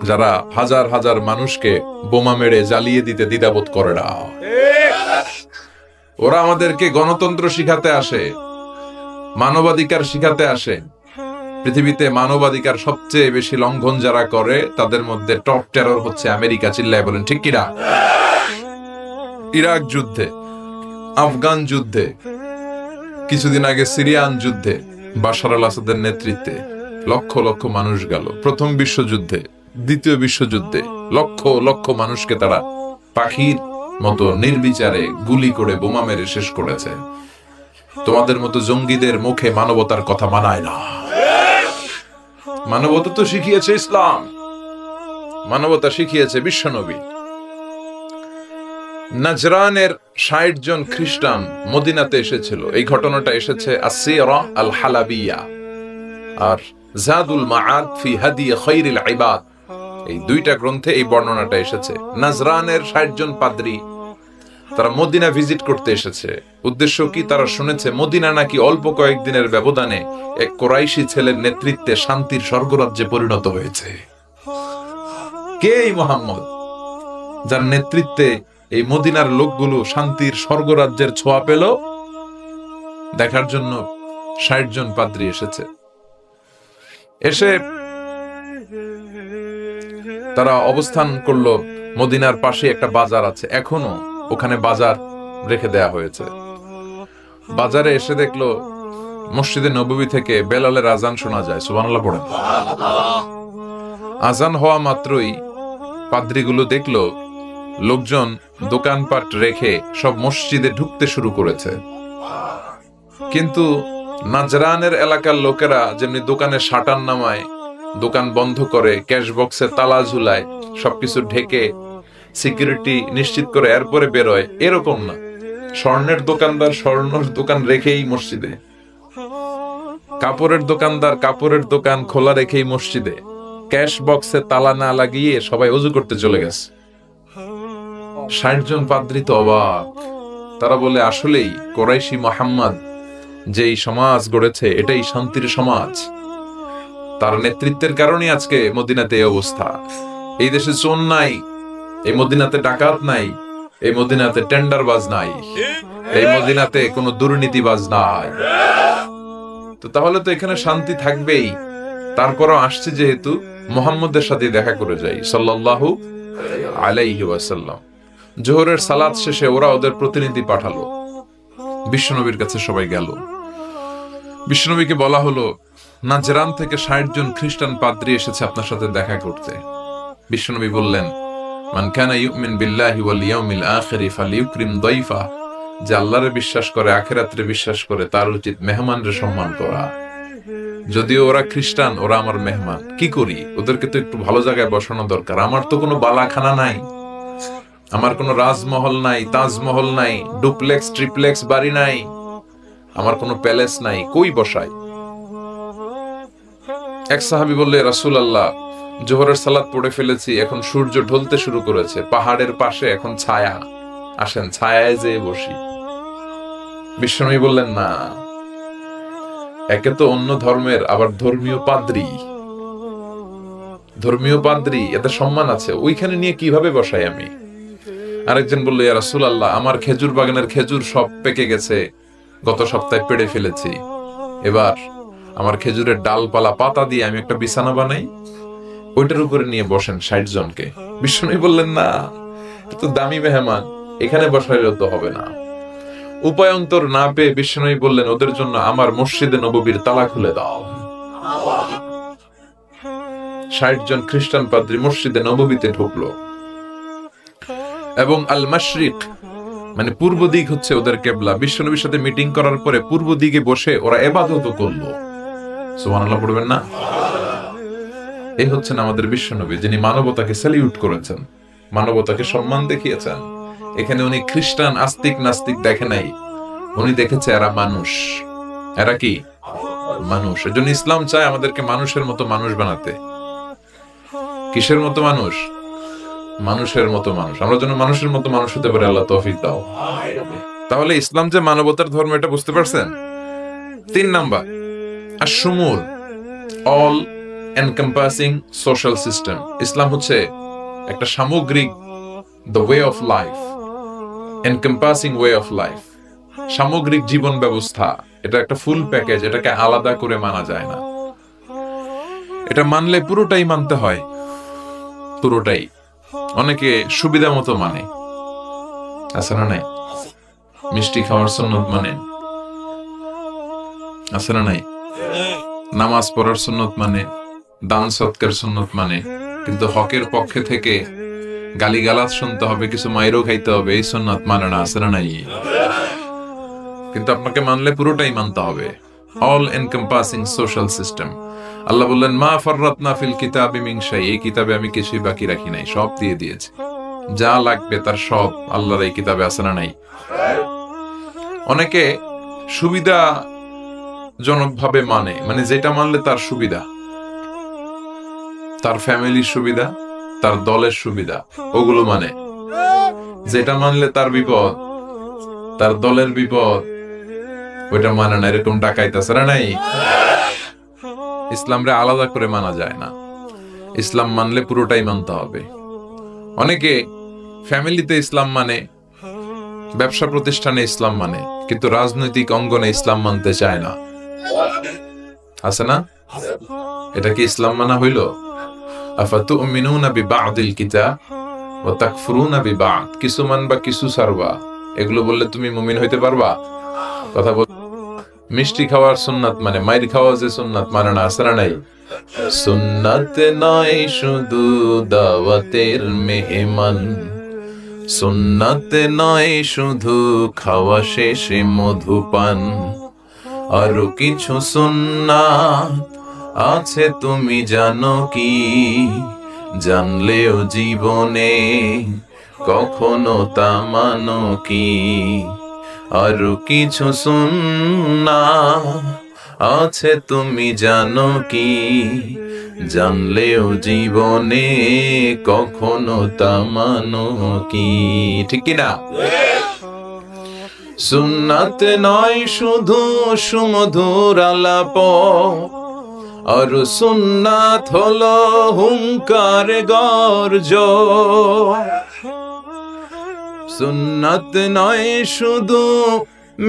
যারা হাজার হাজার মানুষকে বোমা মেরে জ্বালিয়ে দিতে দ্বিধাবোধ করে না। ওরা আমাদেরকে গণতন্ত্র শিখাতে আসে, মানবাধিকার শিখাতে আসে। পৃথিবীতে মানবাধিকার সবচেয়ে বেশি লঙ্ঘন যারা করে তাদের মধ্যে টপ টেরর হচ্ছে আমেরিকা। চিল্লায় বলেন ঠিক কিনা? ইরাক যুদ্ধে, আফগান যুদ্ধে, কিছুদিন আগে সিরিয়ান যুদ্ধে বাশার আল আসাদের নেতৃত্বে লক্ষ লক্ষ মানুষ গেল। প্রথম বিশ্বযুদ্ধে, দ্বিতীয় বিশ্বযুদ্ধে লক্ষ লক্ষ মানুষকে তারা পাখির মতো নির্বিচারে গুলি করে বোমা মেরে শেষ করেছে। তোমাদের মতো জঙ্গিদের মুখে মানবতার কথা মানায় না। মানবতা তো শিখিয়েছে ইসলাম, মানবতা শিখিয়েছে বিশ্বনবী। নাজরানের 60 জন খ্রিস্টান মদিনাতে এসেছিল। এই ঘটনাটা এসেছে আসসিরা আল হালাবিয়া আর জাদুল মাআদ ফি হাদি খায়রিল ইবাদ, এই দুইটা গ্রন্থে এই বর্ণনাটা এসেছে। নাজরানের 60 জন পাদ্রী তারা মদিনা ভিজিট করতে এসেছে। উদ্দেশ্য কি? তারা শুনেছে মদিনা নাকি অল্প কয়েকদিনের ব্যবধানে এক কোরাইশি ছেলের নেতৃত্বে শান্তির স্বর্গরাজ্যে পরিণত হয়েছে। কে এই মুহাম্মদ, যার নেতৃত্বে এই মদিনার লোকগুলো শান্তির স্বর্গরাজ্যের ছোঁয়া পেল? দেখার জন্য 60 জন পাদ্রী এসেছে। এসে তারা অবস্থান করলো মদিনার পাশে একটা বাজার আছে, এখনো ওখানে বাজার রেখে দেয়া হয়েছে। বাজারে এসে দেখলো মসজিদে নববী থেকে বেলালের আজান শোনা যায়। সুবহানাল্লাহ পড়েন। আজান হওয়া মাত্রই পাদ্রীগুলো দেখলো লোকজন দোকানপাট রেখে সব মসজিদে ঢুকতে শুরু করেছে। কিন্তু নাজরানের এলাকার লোকেরা যেমনি দোকানে শাটার নামায়, দোকান বন্ধ করে, ক্যাশ বক্সে তালা ঝুলায়, সবকিছু ঢেকে সিকিউরিটি নিশ্চিত করে এরপরে বেরোয়, এরকম না। স্বর্ণের দোকানদার স্বর্ণের দোকান রেখেই মসজিদে, কাপড়ের দোকানদার কাপড়ের দোকান খোলা রেখেই মসজিদে, ক্যাশ বক্সে তালা না লাগিয়ে সবাই ওযু করতে চলে গেছে। 60 জন পাদ্রী তো অবাক। তারা বলে আসলেই কোরাইশি মুহাম্মদ যেই সমাজ গড়েছে এটাই শান্তির সমাজ। তার নেতৃত্বের কারণে আজকে মদিনাতে এই অবস্থা। এই দেশে চোর নাই, এই মদিনাতে ডাকাত নাই, এই মদিনাতে টেন্ডারবাজ নাই, এই মদিনাতে কোনো দুর্নীতিবাজ নাই। তো তাহলে তো এখানে শান্তি থাকবেই। তারপরও আসছে যেহেতু মুহাম্মদের সাথে দেখা করে যাই সাল্লাল্লাহু আলাইহি ওয়াসাল্লাম। জোহরের সালাত শেষে ওরা ওদের প্রতিনিধি পাঠালো, বিশ্বনবীর কাছে সবাই গেল। বিশ্বনবীকে বলা হলো নাজরান থেকে 60 জন খ্রিস্টান পাদ্রী এসেছে আপনার সাথে দেখা করতে। বিশ্বনবী বললেন মান কানা ইউমিন বিল্লাহি ওয়াল ইয়াউমিল আখির ফালিউকরিম দাইফা, যে আল্লাহরে বিশ্বাস করে, আখিরাতে বিশ্বাস করে, তার উচিত মেহমানরে সম্মান করা। যদিও ওরা খ্রিস্টান, ওরা আমার মেহমান, কি করি? ওদেরকে তো একটু ভালো জায়গায় বসানো দরকার। আমার তো কোনো বালাখানা নাই, আমার কোনো রাজমহল নাই, তাজমহল নাই, ডুপ্লেক্স ট্রিপ্লেক্স বাড়ি নাই, আমার কোনো প্যালেস নাই, কই বসাই? এক সাহাবী বললে, রাসূলুল্লাহ, জোহরের সালাত পড়ে ফেলেছি, এখন সূর্য ঢলতে শুরু করেছে, পাহাড়ের পাশে এখন ছায়া, আসেন ছায়ায় যেয়ে বসি। বিশ্বনবী বললেন, না, একে তো অন্য ধর্মের, আবার ধর্মীয় পাদ্রী, এতে সম্মান আছে, ওইখানে নিয়ে কিভাবে বসাই আমি? আরেকজন বলল, ইয়া রাসূলুল্লাহ, আমার খেজুর বাগানের খেজুর সব পেকে গেছে, গত সপ্তাহে পেড়ে ফেলেছি, এবার আমার খেজুরের ডালপালা পাতা দিয়ে আমি একটা বিছানা বানাই, ওইটার উপরে নিয়ে বসেন 60 জনকে। বিশ্বনবী বললেন, না, এটা তো দামি মেহমান, এখানে বসাইলেও তো হবে না। উপায়ন্তর না পেয়ে বিশ্বনবী বললেন, ওদের জন্য আমার মসজিদে নববীর তালা খুলে দাও। 60 জন খ্রিস্টান পাদ্রী মসজিদে নববীতে ঢুকলো, এবং আল মাশরিক মানে পূর্ব দিক হচ্ছে ওদের কেবলা। বিশ্বনবীর সাথে মিটিং করার পরে পূর্ব দিকে বসে ওরা ইবাদত করলো। সুবহানাল্লাহ পড়বেন না? এই হচ্ছেন আমাদের বিশ্বনবী, যিনি মানবতাকে স্যালিউট করেছেন, মানবতাকে সম্মান দেখিয়েছেন। এখানে উনি খ্রিস্টান আস্তিক নাস্তিক দেখে নাই, উনি দেখেছে এরা মানুষ। এরা কি মানুষ? এজন্য ইসলাম চায় আমাদেরকে মানুষের মতো মানুষ বানাতে। কিসের মতো মানুষ? মানুষের মতো মানুষ। আমরা যেন মানুষের মতো মানুষ হতে পারি, আল্লাহ তৌফিক দাও। তাহলে ইসলাম যে মানবতার ধর্ম, এটা বুঝতে পারছেন? 3 নাম্বার, আশ-শুমুল, অল এনকম্পাসিং সোশ্যাল সিস্টেম। ইসলাম হচ্ছে একটা সামগ্রিক, the way of life, encompassing way of life, সামগ্রিক জীবন ব্যবস্থা। এটা একটা ফুল প্যাকেজ, এটাকে আলাদা করে মানা যায় না। এটা মানলে পুরোটাই মানতে হয়, পুরোটাই। অনেকে সুবিধা মতো মানে, আছে না নাই? মিষ্টি খাওয়ার সুন্নত মানে, আছে না নাই? নামাজ পড়ার সুন্নত মানে, দান সৎকার সুন্নত মানে, কিন্তু হকের পক্ষে থেকে গালিগালাজ শুনতে হবে, কিছু মাইরও খাইতে হবে, এই সুন্নাত মানে না, আছে না নাই? কিন্তু আপনাকে মানলে পুরোটাই মানতে হবে, অল এনকম্পাসিং সোশ্যাল সিস্টেম। আল্লাহ বললেন, মা ফাররাতনা ফিল কিতাবি মিন শাই, এই কিতাবে আমি কিছুই বাকি রাখি নাই, সব দিয়ে দিয়েছি। যা লাগবে তার সব আল্লাহর এই কিতাবে আছে না নাই? অনেকে সুবিধা জনকভাবে মানে যেটা মানলে তার সুবিধা, তার ফ্যামিলির সুবিধা, তার দলের সুবিধা, ওগুলো মানে। যেটা মানলে তার বিপদ, তার দলের বিপদ, ওইটা মানে না। এরকম ডাকাইত আছে না নাই? ইসলামরে আলাদা করে মানা যায় না, ইসলাম মানলে পুরোটাই মানতে হবে। অনেকে ফ্যামিলিতে ইসলাম মানে, ব্যবসা প্রতিষ্ঠানে ইসলাম মানে, কিন্তু রাজনৈতিক অঙ্গনে ইসলাম মানতে চায় না, আছে না? এটা কি ইসলাম মানা হইল? আফাতুমিনুনা বিবাদিল কিতাব ওয়া তাকফুরুনা বিবাদ, কিছু মানবা কিছু ছাড়বা, এগুলো বললে তুমি মুমিন হইতে পারবা? কথা বল। মিষ্টি খাওয়ার সুন্নাত মানে, মাইর খাওয়া যে সুন্নাত মানে না, আছে না নাই? সুন্নাত নয় শুধু দাওয়াতের মেহমান, সুন্নাত নয় শুধু খাওয়া শেষে মধুপান, আরো কিছু সুন্নাত আছে তুমি জানো কি? জানলেও জীবনে কখনো তা মানো কি? আরো কিছু সুন্নাত আছে তুমি জানো কি? জানলেও জীবনে কখনো তা মানো কি? ঠিক কিনা? সুন্নাত নয় শুধু সুমধুর আলাপ, আর সুন্নাত হলো হুঙ্কার গর্জ। সুন্নাত নয় শুধু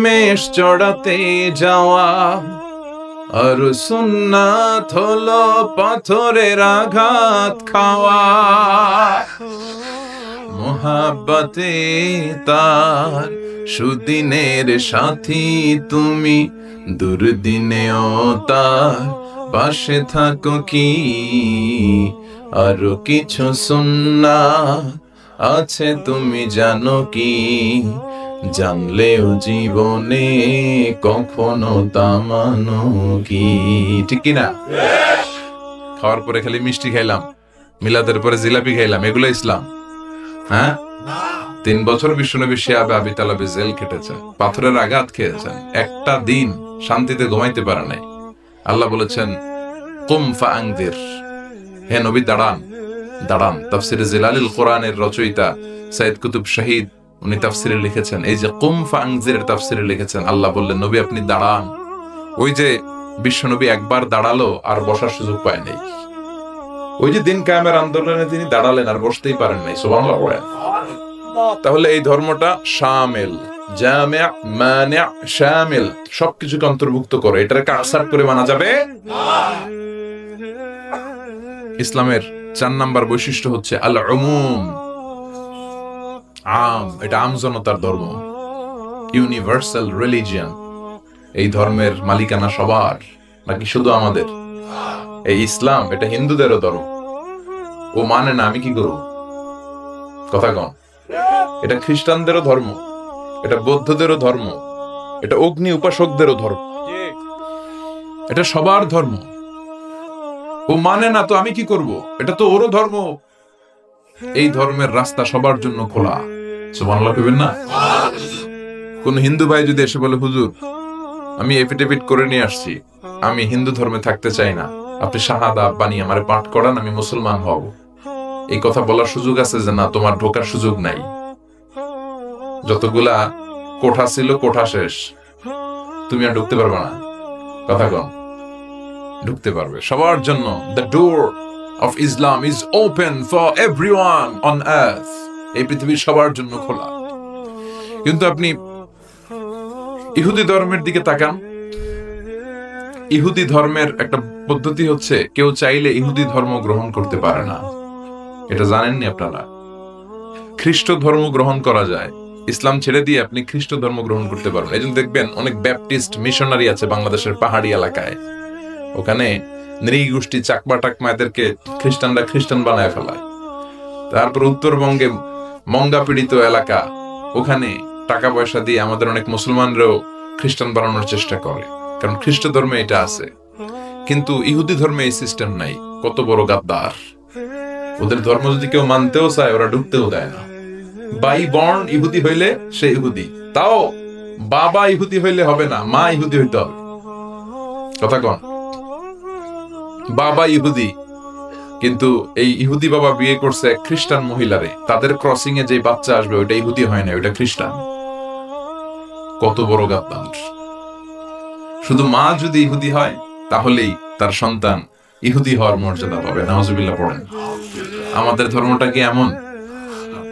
মেষ চড়াতে যাওয়া, আর সুন্নাত হলো পাথরের আঘাত খাওয়া। মোহাব্বতে তার সুদিনের সাথী তুমি, দুর্দিনেও তার পাশে থাকো কি? আরো কিছু সুন্নাত আছে তুমি জানো কি? জানলেও জীবনে কখনো তা মানো কি? ঠিক কিনা? খাওয়ার পরে খালি মিষ্টি খাইলাম, মিলাদের পরে জিলাপি খাইলাম, এগুলো ইসলাম? হ্যাঁ, 3 বছর বিশ্বনবী শিয়াবে আবি তালেবে জেল খেটেছেন, পাথরের আঘাত খেয়েছেন, একটা দিন শান্তিতে ঘুমাইতে পারে নাই। আল্লাহ বলেছেন কুম ফাআনদির, হে নবী দাঁড়ান দাঁড়ান। তাফসিরে জিলালিল কোরআনের রচয়িতা সাইয়েদ কুতুব শহীদ উনি তাফসিরে লিখেছেন, এই যে কুম ফাআনদির তাফসিরে লিখেছেন, আল্লাহ বললেন নবী আপনি দাঁড়ান। ওই যে বিশ্বনবী একবার দাঁড়ালো আর বসার সুযোগ পায় নাই, ওই যে দিন কায়েমের আন্দোলনে তিনি দাঁড়ালেন আর বসতেই পারেন নাই। সুবহানাল্লাহ পড়েন। তাহলে এই ধর্মটা শামিল, জামি', মানি', শামিল, সবকিছুকে অন্তর্ভুক্ত করে। এটাকে আসার করে মানা যাবে না। ইসলামের 4 নাম্বার বৈশিষ্ট্য হচ্ছে আল উমুম, আম। এটা আম জনতার ধর্ম, ইউনিভার্সাল রিলিজিয়ন। এই ধর্মের মালিকানা সবার, নাকি শুধু আমাদের? এই ইসলাম এটা হিন্দুদেরও ধর্ম। ও মানে না, আমি কি করব? কথা কন। এটা খ্রিস্টানদেরও ধর্ম, এটা বৌদ্ধদেরও ধর্ম, এটা অগ্নি উপাসকদেরও ধর্ম, এটা সবার ধর্ম। ও মানে না তো আমি কি করব? এটা তো ওরও ধর্ম। এই ধর্মের রাস্তা সবার জন্য খোলা। সুবহানাল্লাহ কইবেন না? কোন হিন্দু ভাই যদি এসে বলে হুজুর আমি এফিডেভিট করে নিয়ে আসছি, আমি হিন্দু ধর্মে থাকতে চাই না, আপনি শাহাদা বানিয়ে আমারে পাঠ করান, আমি মুসলমান হব, এই কথা বলার সুযোগ আছে? যে না, তোমার ঢোকার সুযোগ নাই। যতগুলা কোঠা ছিল কোঠা শেষ, তুমি আর ঢুকতে পারবে না। কথা কম। ঢুকতে পারবে সবার জন্য। The door of Islam is open for everyone on earth. এই পৃথিবীর সবার জন্য খোলা। কিন্তু আপনি ইহুদি ধর্মের দিকে তাকান। ইহুদি ধর্মের একটা পদ্ধতি হচ্ছে কেউ চাইলে ইহুদি ধর্ম গ্রহণ করতে পারে না। এটা জানেননি আপনারা? খ্রিস্ট ধর্ম গ্রহণ করা যায়, ইসলাম ছেড়ে দিয়ে আপনি খ্রিস্ট ধর্ম গ্রহণ করতে পারবেন। এই জন্য দেখবেন অনেক ব্যাপটিস্ট মিশনারি আছে বাংলাদেশের পাহাড়ি এলাকায়, ওখানে নৃগোষ্ঠী চাকমা টাকমা এদেরকে খ্রিস্টানরা খ্রিস্টান বানায় ফেলায়। তারপর উত্তরবঙ্গে মঙ্গা পীড়িত এলাকা, ওখানে টাকা পয়সা দিয়ে আমাদের অনেক মুসলমানরাও খ্রিস্টান বানানোর চেষ্টা করে, কারণ খ্রিস্ট ধর্মে এটা আছে। কিন্তু ইহুদি ধর্মে এই সিস্টেম নাই। কত বড় গাদ্দার! ওদের ধর্ম যদি কেউ মানতেও চায় ওরা ঢুকতেও দেয় না। বাই বর্ন ইহুদি হইলে সে ইহুদি, তাও বাবা ইহুদি হইলে হবে না, মা ইহুদি হইতে হবে। কথা কন। বাবা ইহুদি, কিন্তু এই ইহুদি বাবা বিয়ে করছে খ্রিস্টান মহিলারে, তাদের ক্রসিং এ যে বাচ্চা আসবে ওইটা ইহুদি হয় না, ওইটা খ্রিস্টান। কত বড় গাদ্দার! শুধু মা যদি ইহুদি হয় তাহলেই তার সন্তান ইহুদি হওয়ার মর্যাদা পাবে। নাউজুবিল্লাহ পড়েন। আমাদের ধর্মটা কি এমন?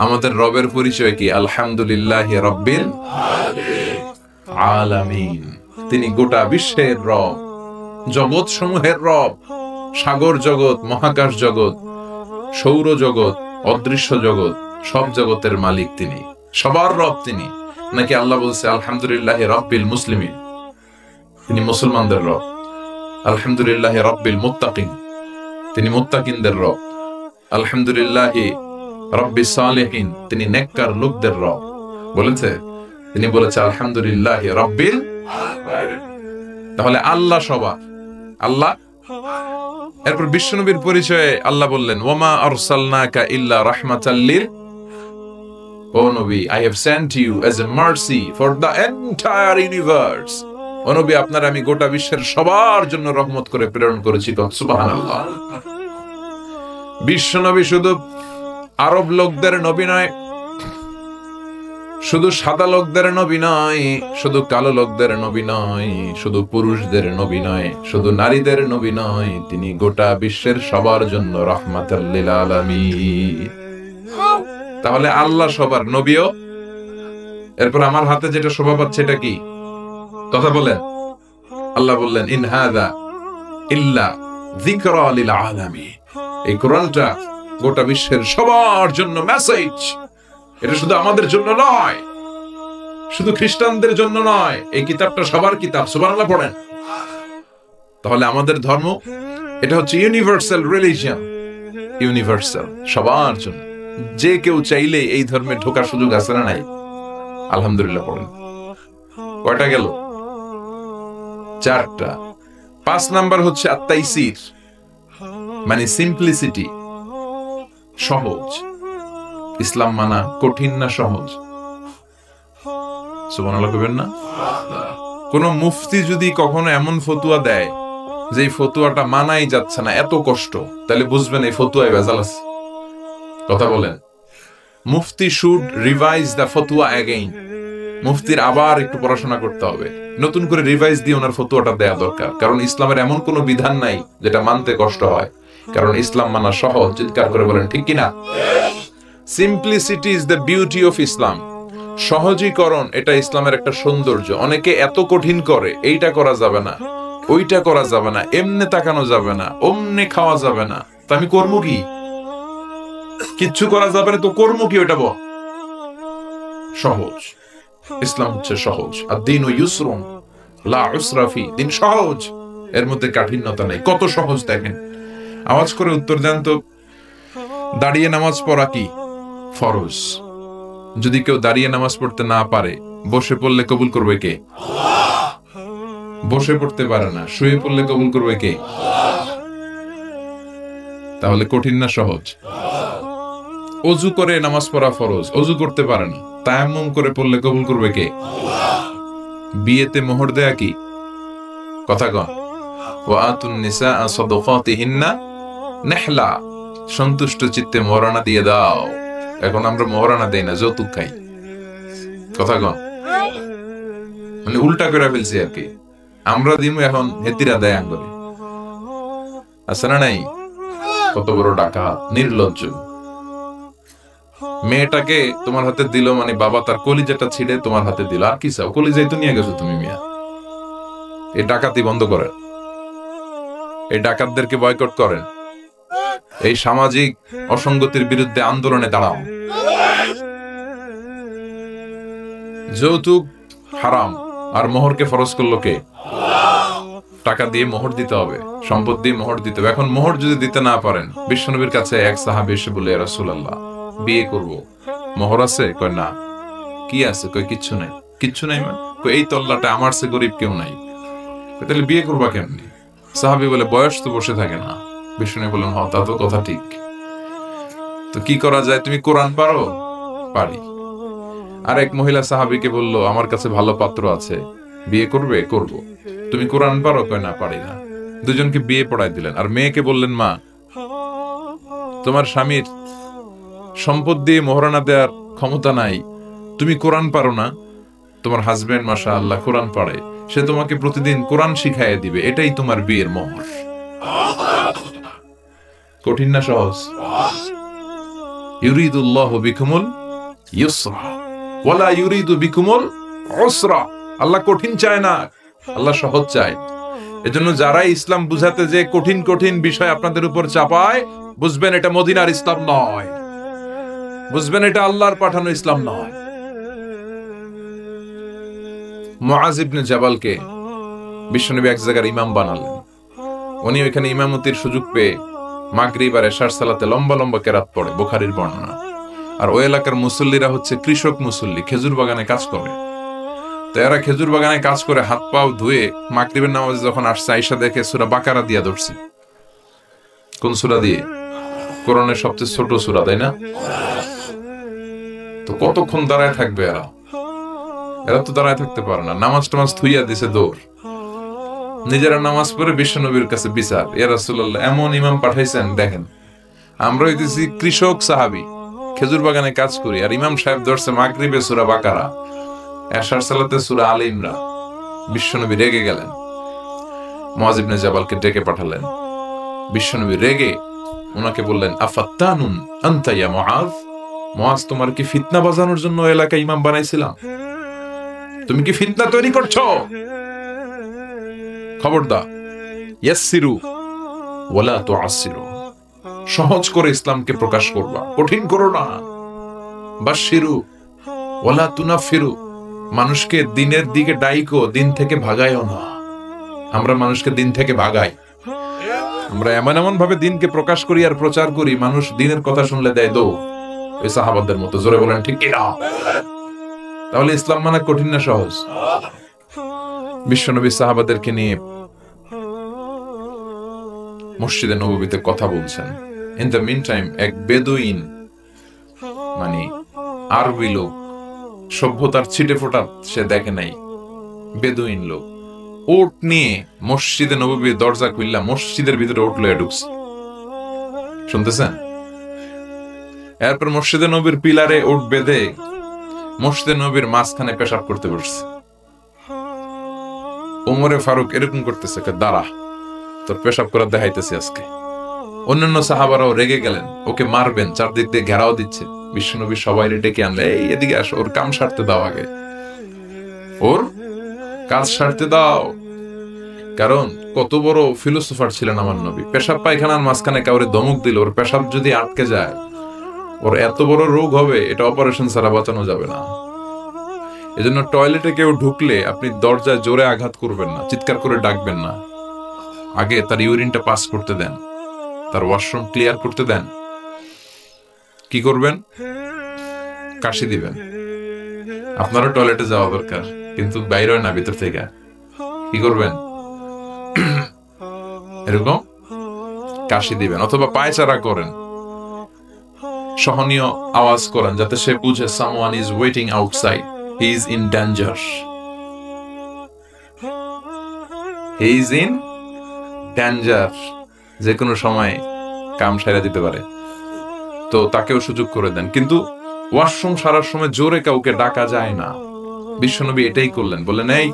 আমাদের রবের পরিচয় কি? আলহামদুলিল্লাহি রাব্বিল আলামিন। তিনি গোটা বিশ্বের রব, জগৎ সমূহের রব। সাগর জগৎ, মহাকাশ জগৎ, সৌর জগৎ, অদৃশ্য জগৎ, সব জগতের মালিক তিনি, সবার রব তিনি। নাকি আল্লাহ বলছে আলহামদুলিল্লাহি রাব্বিল মুসলিমিন, তিনি মুসলমানদের রব। আলহামদুলিল্লাহি রাব্বিল মুত্তাকিন, তিনি মুত্তাকিনদের রব। আলহামদুলিল্লাহি রাব্বিস সালিহিন, তিনি নেককার লোকদের রব। বলেছে? তিনি বলেছে আলহামদুলিল্লাহি রাব্বিল। তাহলে আল্লাহ সবার আল্লাহ। এরপর বিশ্বনবীর পরিচয়ে আল্লাহ বললেন ওয়ামা আরসালনাকা ইল্লা রাহমাতাল লিল। ও নবী, I have sent you as a mercy for the entire universe. ও নবী, আপনার আমি গোটা বিশ্বের সবার জন্য রহমত করে প্রেরণ করেছি। সুবহানাল্লাহ। বিশ্বনবী শুধু আরব লোকদের নবী নয়, শুধু সাদা লোকদের নবী নয়, শুধু কালো লোকদের নবী নয়, শুধু পুরুষদের নবী নয়, শুধু নারীদের নবী নয়, তিনি গোটা বিশ্বের সবার জন্য রাহমাতাল লিল আলামিন। তাহলে আল্লাহ সবার, নবীও। এরপর আমার হাতে যেটা শোভা পাচ্ছে এটা কি? কথা বলেন। আল্লাহ বললেন ইন হাযা ইল্লা যিকরা লিল আলামিন। এই কোরআনটা গোটা বিশ্বের সবার জন্য মেসেজ। এটা শুধু আমাদের জন্য নয়, শুধু খ্রিস্টানদের জন্য নয়, এই কিতাবটা সবার কিতাব। সুবহানাল্লাহ পড়েন। তাহলে আমাদের ধর্ম এটা হচ্ছে ইউনিভার্সাল রিলিজিয়ন, ইউনিভার্সাল, সবার জন্য। যে কেউ চাইলে এই ধর্মে ঢোকার সুযোগ আছে না নাই? আলহামদুলিল্লাহ পড়েন। কয়টা গেল? 4টা। 5 নাম্বার হচ্ছে আত-তাইসির, মানে সিম্পলিসিটি, সহজ। ইসলাম মানা কঠিন না সহজ? সুবহানাল্লাহ কইবেন না? কোন মুফতি যদি কখনো এমন ফতুয়া দেয় যে এই ফতুয়াটা মানাই যাচ্ছে না, এত কষ্ট, তাহলে বুঝবেন এই ফতুয়ায় ভেজাল আছে। কথা বলেন, মুফতি শুড রিভাইজ দ্য ফতুয়া অ্যাগেইন। মুফতির আবার একটু পড়াশোনা করতে হবে, নতুন করে রিভাইজ দিয়ে ওনার ফতুয়াটা দেয়া দরকার। কারণ ইসলামের এমন কোন বিধান নাই যেটা মানতে কষ্ট হয়, কারণ ইসলাম মানা সহজ। চিৎকার করে বলেন ঠিক কিনা? Simplicity is the beauty of Islam. সহজীকরণ এটা ইসলামের একটা সৌন্দর্য। অনেকে এত কঠিন করে, এইটা করা যাবে না, ওইটা করা যাবে না, এমনে তাকানো যাবে না, অমনে খাওয়া যাবে না, তা আমি করবো কি? কিচ্ছু করা যাবে না তো করবো কি? ওইটা বল। সহজ, ইসলাম হচ্ছে সহজ। আর দিন ও ইউসরুন লা উসরা ফি, দিন সহজ, এর মধ্যে কাঠিন্যতা নেই। কত সহজ দেখেন। আওয়াজ করে উত্তর দেন তো, দাঁড়িয়ে নামাজ পড়া কি ফরজ? যদি কেউ দাঁড়িয়ে নামাজ পড়তে না পারে, বসে পড়লে কবুল করবে কে? বসে পড়তে পারে না, শুয়ে পড়লে কবুল করবে কে? তাহলে কঠিন না সহজ? অজু করে নামাজ পড়া ফরজ, অজু করতে পারে না, তায়াম্মুম করে পড়লে কবুল করবে কে? বিয়েতে মোহর দেয়া কি? কথা কন। ওয়া আতুন নিসা সাদাকাতিহিন্না নিহলা, সন্তুষ্ট চিত্তে মোহরানা দিয়ে দাও। এখন আমরা মোহরানা দেই না, যৌতুক খাই। কথা কন, মানে উল্টা করে ফেলছি আর কি। আমরা দিমু, এখন হেতিরা দেয় আঙ্গুরে। আছে না নাই? কত বড় ডাকাত, নির্লজ্জ। মেয়েটাকে তোমার হাতে দিল মানে বাবা তার কলিজাটা ছিঁড়ে তোমার হাতে দিল, আর কি চাও? কলিজাই তো নিয়ে গেছো তুমি মিয়া। এই ডাকাতি বন্ধ করেন, এই ডাকাতদেরকে বয়কট করেন, এই সামাজিক অসঙ্গতির বিরুদ্ধে আন্দোলনে দাঁড়াও। যৌতুক হারাম, আর মোহরকে ফরজ করলো কে? টাকা দিয়ে মোহর দিতে হবে, সম্পদ দিয়ে মোহর দিতে হবে। এখন মোহর যদি দিতে না পারেন, বিশ্বনবীর কাছে এক সাহাবী এসে বলে, রাসূলুল্লাহ বিয়ে করব, মোহর আছে? কয় না। কি আছে? কয় কিচ্ছু নাই। কিচ্ছু নাই মানে? কয় এই তল্লাটা আমার চেয়ে গরিব কেউ নাই। তাহলে বিয়ে করবা কেমনি? সাহাবী বলে, বয়স তো বসে থাকে না। বিশ্বনবী বলেন, তা তো কথা ঠিক। তো কি করা যায়? তুমি কোরআন পারো? পারি। আর এক মহিলা সাহাবীকে বলল, আমার কাছে ভালো পাত্র আছে, বিয়ে করবে? করব। তুমি কোরআন পারো? কয় না, পারি না। দুজনকে বিয়ে পড়াই দিলেন। আর মেয়েকে বললেন, মা, তোমার স্বামীর সম্পদ দিয়ে মোহরানা দেওয়ার ক্ষমতা নাই, তুমি কোরআন পারো না, তোমার হাজবেন্ড মাশাআল্লাহ কোরআন পড়ে, সে তোমাকে প্রতিদিন কোরআন শিখাইয়া দিবে, এটাই তোমার বিয়ের মোহর। কঠিন না সহজ? ইউরিদুল্লাহু বিকুমুল ইউসরা ওয়ালা ইউরিদু বিকুমুল উসরা। আল্লাহ কঠিন চায় না, আল্লাহ সহজ চায়। এজন্য যারা ইসলাম বুঝাতে যে কঠিন কঠিন বিষয় আপনাদের উপর চাপায়, বুঝবেন এটা মদিনার ইসলাম নয়, বুঝবেন এটা আল্লাহর পাঠানো ইসলাম নয়। মুআজ ইবনে জাবালকে বিশ্বনবী এক জায়গার ইমাম বানালেন। উনি ওইখানে ইমামতির সুযোগ পেয়ে মাগরিব আর এশার সালাতে লম্বা লম্বা কেরাত পড়ে, বুখারীর বর্ণনা। আর ওই এলাকার মুসল্লিরা হচ্ছে কৃষক মুসল্লি, খেজুর বাগানে কাজ করে। তো এরা খেজুর বাগানে কাজ করে হাত পাও ধুয়ে মাগরিবের নামাজে যখন আসছে, আয়েশা দেখে সূরা বাকারা দিয়া ধরছে। কোন সূরা দিয়ে? কোরআনের সবচেয়ে ছোট সূরা, তাই না? তো কতক্ষণ দাঁড়ায় থাকবে এরা? এরা তো দাঁড়ায় থাকতে পারে না। নামাজ টামাজ থুইয়া দিছে দৌড়। নিজেরা নামাজ পড়ে বিশ্বনবীর কাছে বিচার, ইয়া রাসূলুল্লাহ এমন ইমাম পাঠাইছেন, দেখেন আমরা হইতেছি কৃষক সাহাবী, খেজুর বাগানে কাজ করি, আর ইমাম সাহেব ধরছে মাগরিবে সূরা বাকারা, এশার সালাতে সূরা আলে ইমরান। বিশ্বনবী রেগে গেলেন, মুআজ ইবনে জাবালকে ডেকে পাঠালেন। বিশ্বনবী রেগে ওনাকে বললেন, আফাত্তানুন আনতা ইয়া মুআজ, মুআজ তোমার কি ফিতনা বাজানোর জন্য এলাকায় ইমাম বানাইছিলাম? তুমি কি ফিতনা তৈরি করছো? খবরদার, ইয়াসসিরু ওয়ালা তুআসসিরু, সহজ করে ইসলামকে প্রকাশ করবা, কঠিন করো না। বাশশিরু ওয়ালা তুনাফিরু, মানুষকে দিনের দিকে ডাইকো, দিন থেকে ভাগাইও না। আমরা মানুষকে দিন থেকে ভাগাই। আমরা এমন এমন ভাবে দিনকে প্রকাশ করি আর প্রচার করি, মানুষ দিনের কথা শুনলে দেয় দৌড়, ওই সাহাবাদের মতো। জোরে বলেন ঠিক কিনা? তাহলে ইসলাম মানা কঠিন না সহজ? বিশ্বনবী সাহাবাদেরকে নিয়ে মসজিদে নববীতে কথা বলছেন। ইন দ্য মিন টাইম এক বেদুইন মানে আরবি লোক, সভ্যতার ছিটে ফোটা সে দেখে নাই, বেদুইন লোক ওট নিয়ে মসজিদে নববীর দরজা খুললা মসজিদের ভিতরে ওট লয়ে ঢুকছে। শুনতেছেন? এরপর মসজিদে নবীর পিলারে ওট বেঁধে মসজিদে নবীর মাঝখানে পেশাব করতে বসছে। ওমরে ফারুক এরকম করতেছে, দাঁড়া, তোর পেশাব করার দেখাইতেছে আজকে। অন্যান্য সাহাবারাও রেগে গেলেন, ওকে মারবেন, চারদিক দিয়ে ঘেরাও দিচ্ছে। বিশ্বনবী সবাই ডেকে আনলে, এই এদিকে আসো, ওর কাম সারতে দাও, আগে ওর কাজ সারতে দাও। কারণ কত বড় ফিলোসোফার ছিলেন আমার নবী। পেশাব পায়খানার মাঝখানে কাউরে ধমক দিল, ওর পেশাব যদি আটকে যায় ওর এত বড় রোগ হবে, এটা অপারেশন ছাড়া বাঁচানো যাবে না। এজন্য টয়লেটে কেউ ঢুকলে আপনি দরজায় জোরে আঘাত করবেন না, চিৎকার করে ডাকবেন না। আগে তার ইউরিনটা পাস করতে দেন, তার ওয়াশরুম ক্লিয়ার করতে দেন। কি করবেন? কাশি দিবেন। আপনারও টয়লেটে যাওয়া দরকার, কিন্তু বাইরে না, ভিতর থেকে। কি করবেন? এরকম কাশি দিবেন, অথবা পায়চারা করেন, সহনীয় আওয়াজ করেন, যাতে সে বুঝে someone is waiting outside, he is in danger, he is in danger, যে কোনো সময় কাম সারা দিতে পারে। তো তাকেও সুযোগ করে দেন। কিন্তু ওয়াশরুম সারার সময় জোরে কাউকে ডাকা যায় না। বিশ্বনবী এটাই করলেন, বললেন, এই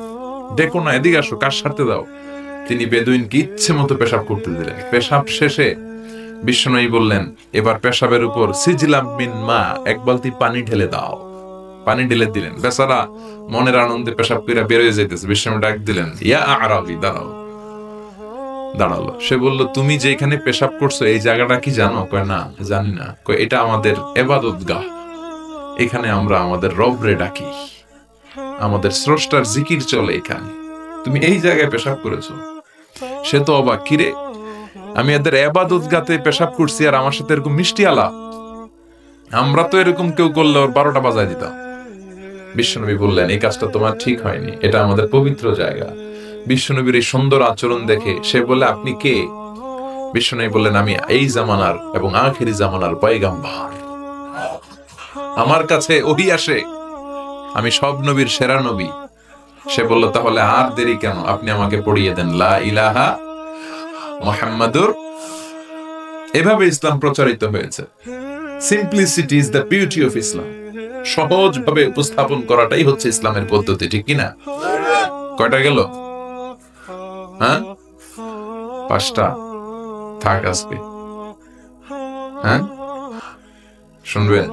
ডেকো না, এদিকে আসো, কাজ সারতে দাও। তিনি বেদুইনকে ইচ্ছে মতো পেশাব করতে দিলেন। পেশাব শেষে বিশ্বনবী বললেন, এবার পেশাবের উপর সিজলাম মিন মা, এক বালতি পানি ঢেলে দাও। পানি ঢেলে দিলেন। বেচারা মনের আনন্দে পেশাব করে বের হয়ে যাইতেছে। বিশ্বনবী ডাক দিলেন, ইয়া আরাবি, দাঁড়াও। দাঁড়ালো। সে বলল, তুমি যেখানে পেশাব করছো এই জায়গাটা কি জানো? কয়, না, জানি না। কয়, এটা আমাদের ইবাদতগাহ, এখানে আমরা আমাদের রবরে ডাকি, আমাদের স্রষ্টার জিকির চলে এখানে, তুমি এই জায়গায় পেশাব করেছো। সে তো অবাক, কিরে, আমি এদের ইবাদতগাতে পেশাব করছি আর আমার সাথে এরকম মিষ্টি আলাপ? আমরা তো এরকম কেউ করলে ওর 12টা বাজায় দিতাম। বিশ্বনবী বললেন, এই কাজটা তোমার ঠিক হয়নি, এটা আমাদের পবিত্র জায়গা। বিশ্বনবীর এই সুন্দর আচরণ দেখে সে বলে, আপনি কে? বিশ্বনবী বললেন, আমি এই জামানার এবং আখিরি জামানার পয়গাম্বর, আমার কাছে ওহী আসে, আমি সব নবীর সেরা নবী। সে বলল, তাহলে আর দেরি কেন, আপনি আমাকে পড়িয়ে দেন লা ইলাহা মুহাম্মাদুর। এভাবে ইসলাম প্রচারিত হয়েছে। Simplicity is the beauty of Islam. সহজ ভাবে উপস্থাপন করাটাই হচ্ছে ইসলামের পদ্ধতি, ঠিক কিনা? কয়টা গেল? হ্যাঁ, 5টা। থাক আজকে। হ্যাঁ, শুনবেন?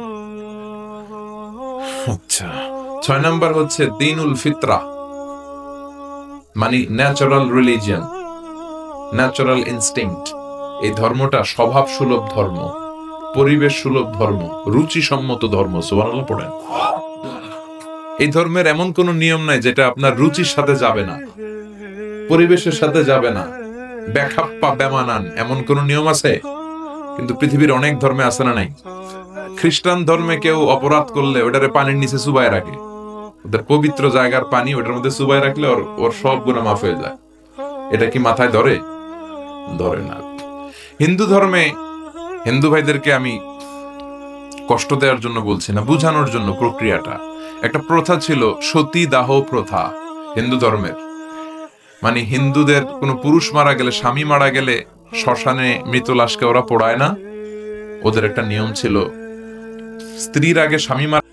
আচ্ছা, 6 নাম্বার হচ্ছে দ্বীনুল ফিতরা, মানে ন্যাচারাল রিলিজিয়ন, ন্যাচারাল ইনস্টিংক্ট। এই ধর্মটা স্বভাব সুলভ ধর্ম, পরিবেশ সুলভ ধর্ম, রুচি সম্মত ধর্ম। সুবহানাল্লাহ পড়েন। এই ধর্মের এমন কোন নিয়ম নাই যেটা আপনার রুচির সাথে যাবে না, পরিবেশের সাথে যাবে না, বেখাপ্পা বেমানান, এমন কোন নিয়ম আছে? কিন্তু পৃথিবীর অনেক ধর্মে আছে না নাই? খ্রিস্টান ধর্মে কেউ অপরাধ করলে ওটারে পানির নিচে চুবাই রাখে। ওদের পবিত্র জায়গার পানি ওটার মধ্যে চুবাই রাখলে ওর সব গুনাহ মাফ হয়ে যায়। এটা কি মাথায় ধরে? ধরে না। হিন্দু ধর্মে, হিন্দু ভাইদেরকে আমি কষ্ট দেওয়ার জন্য বলছি না, বুঝানোর জন্য প্রক্রিয়াটা। একটা প্রথা ছিল সতী দাহ প্রথা হিন্দু ধর্মের। মানে হিন্দুদের কোন পুরুষ মারা গেলে, স্বামী মারা গেলে শ্মশানে মৃত লাশকে ওরা পোড়ায় না। ওদের একটা নিয়ম ছিল, স্ত্রীর আগে স্বামী মারা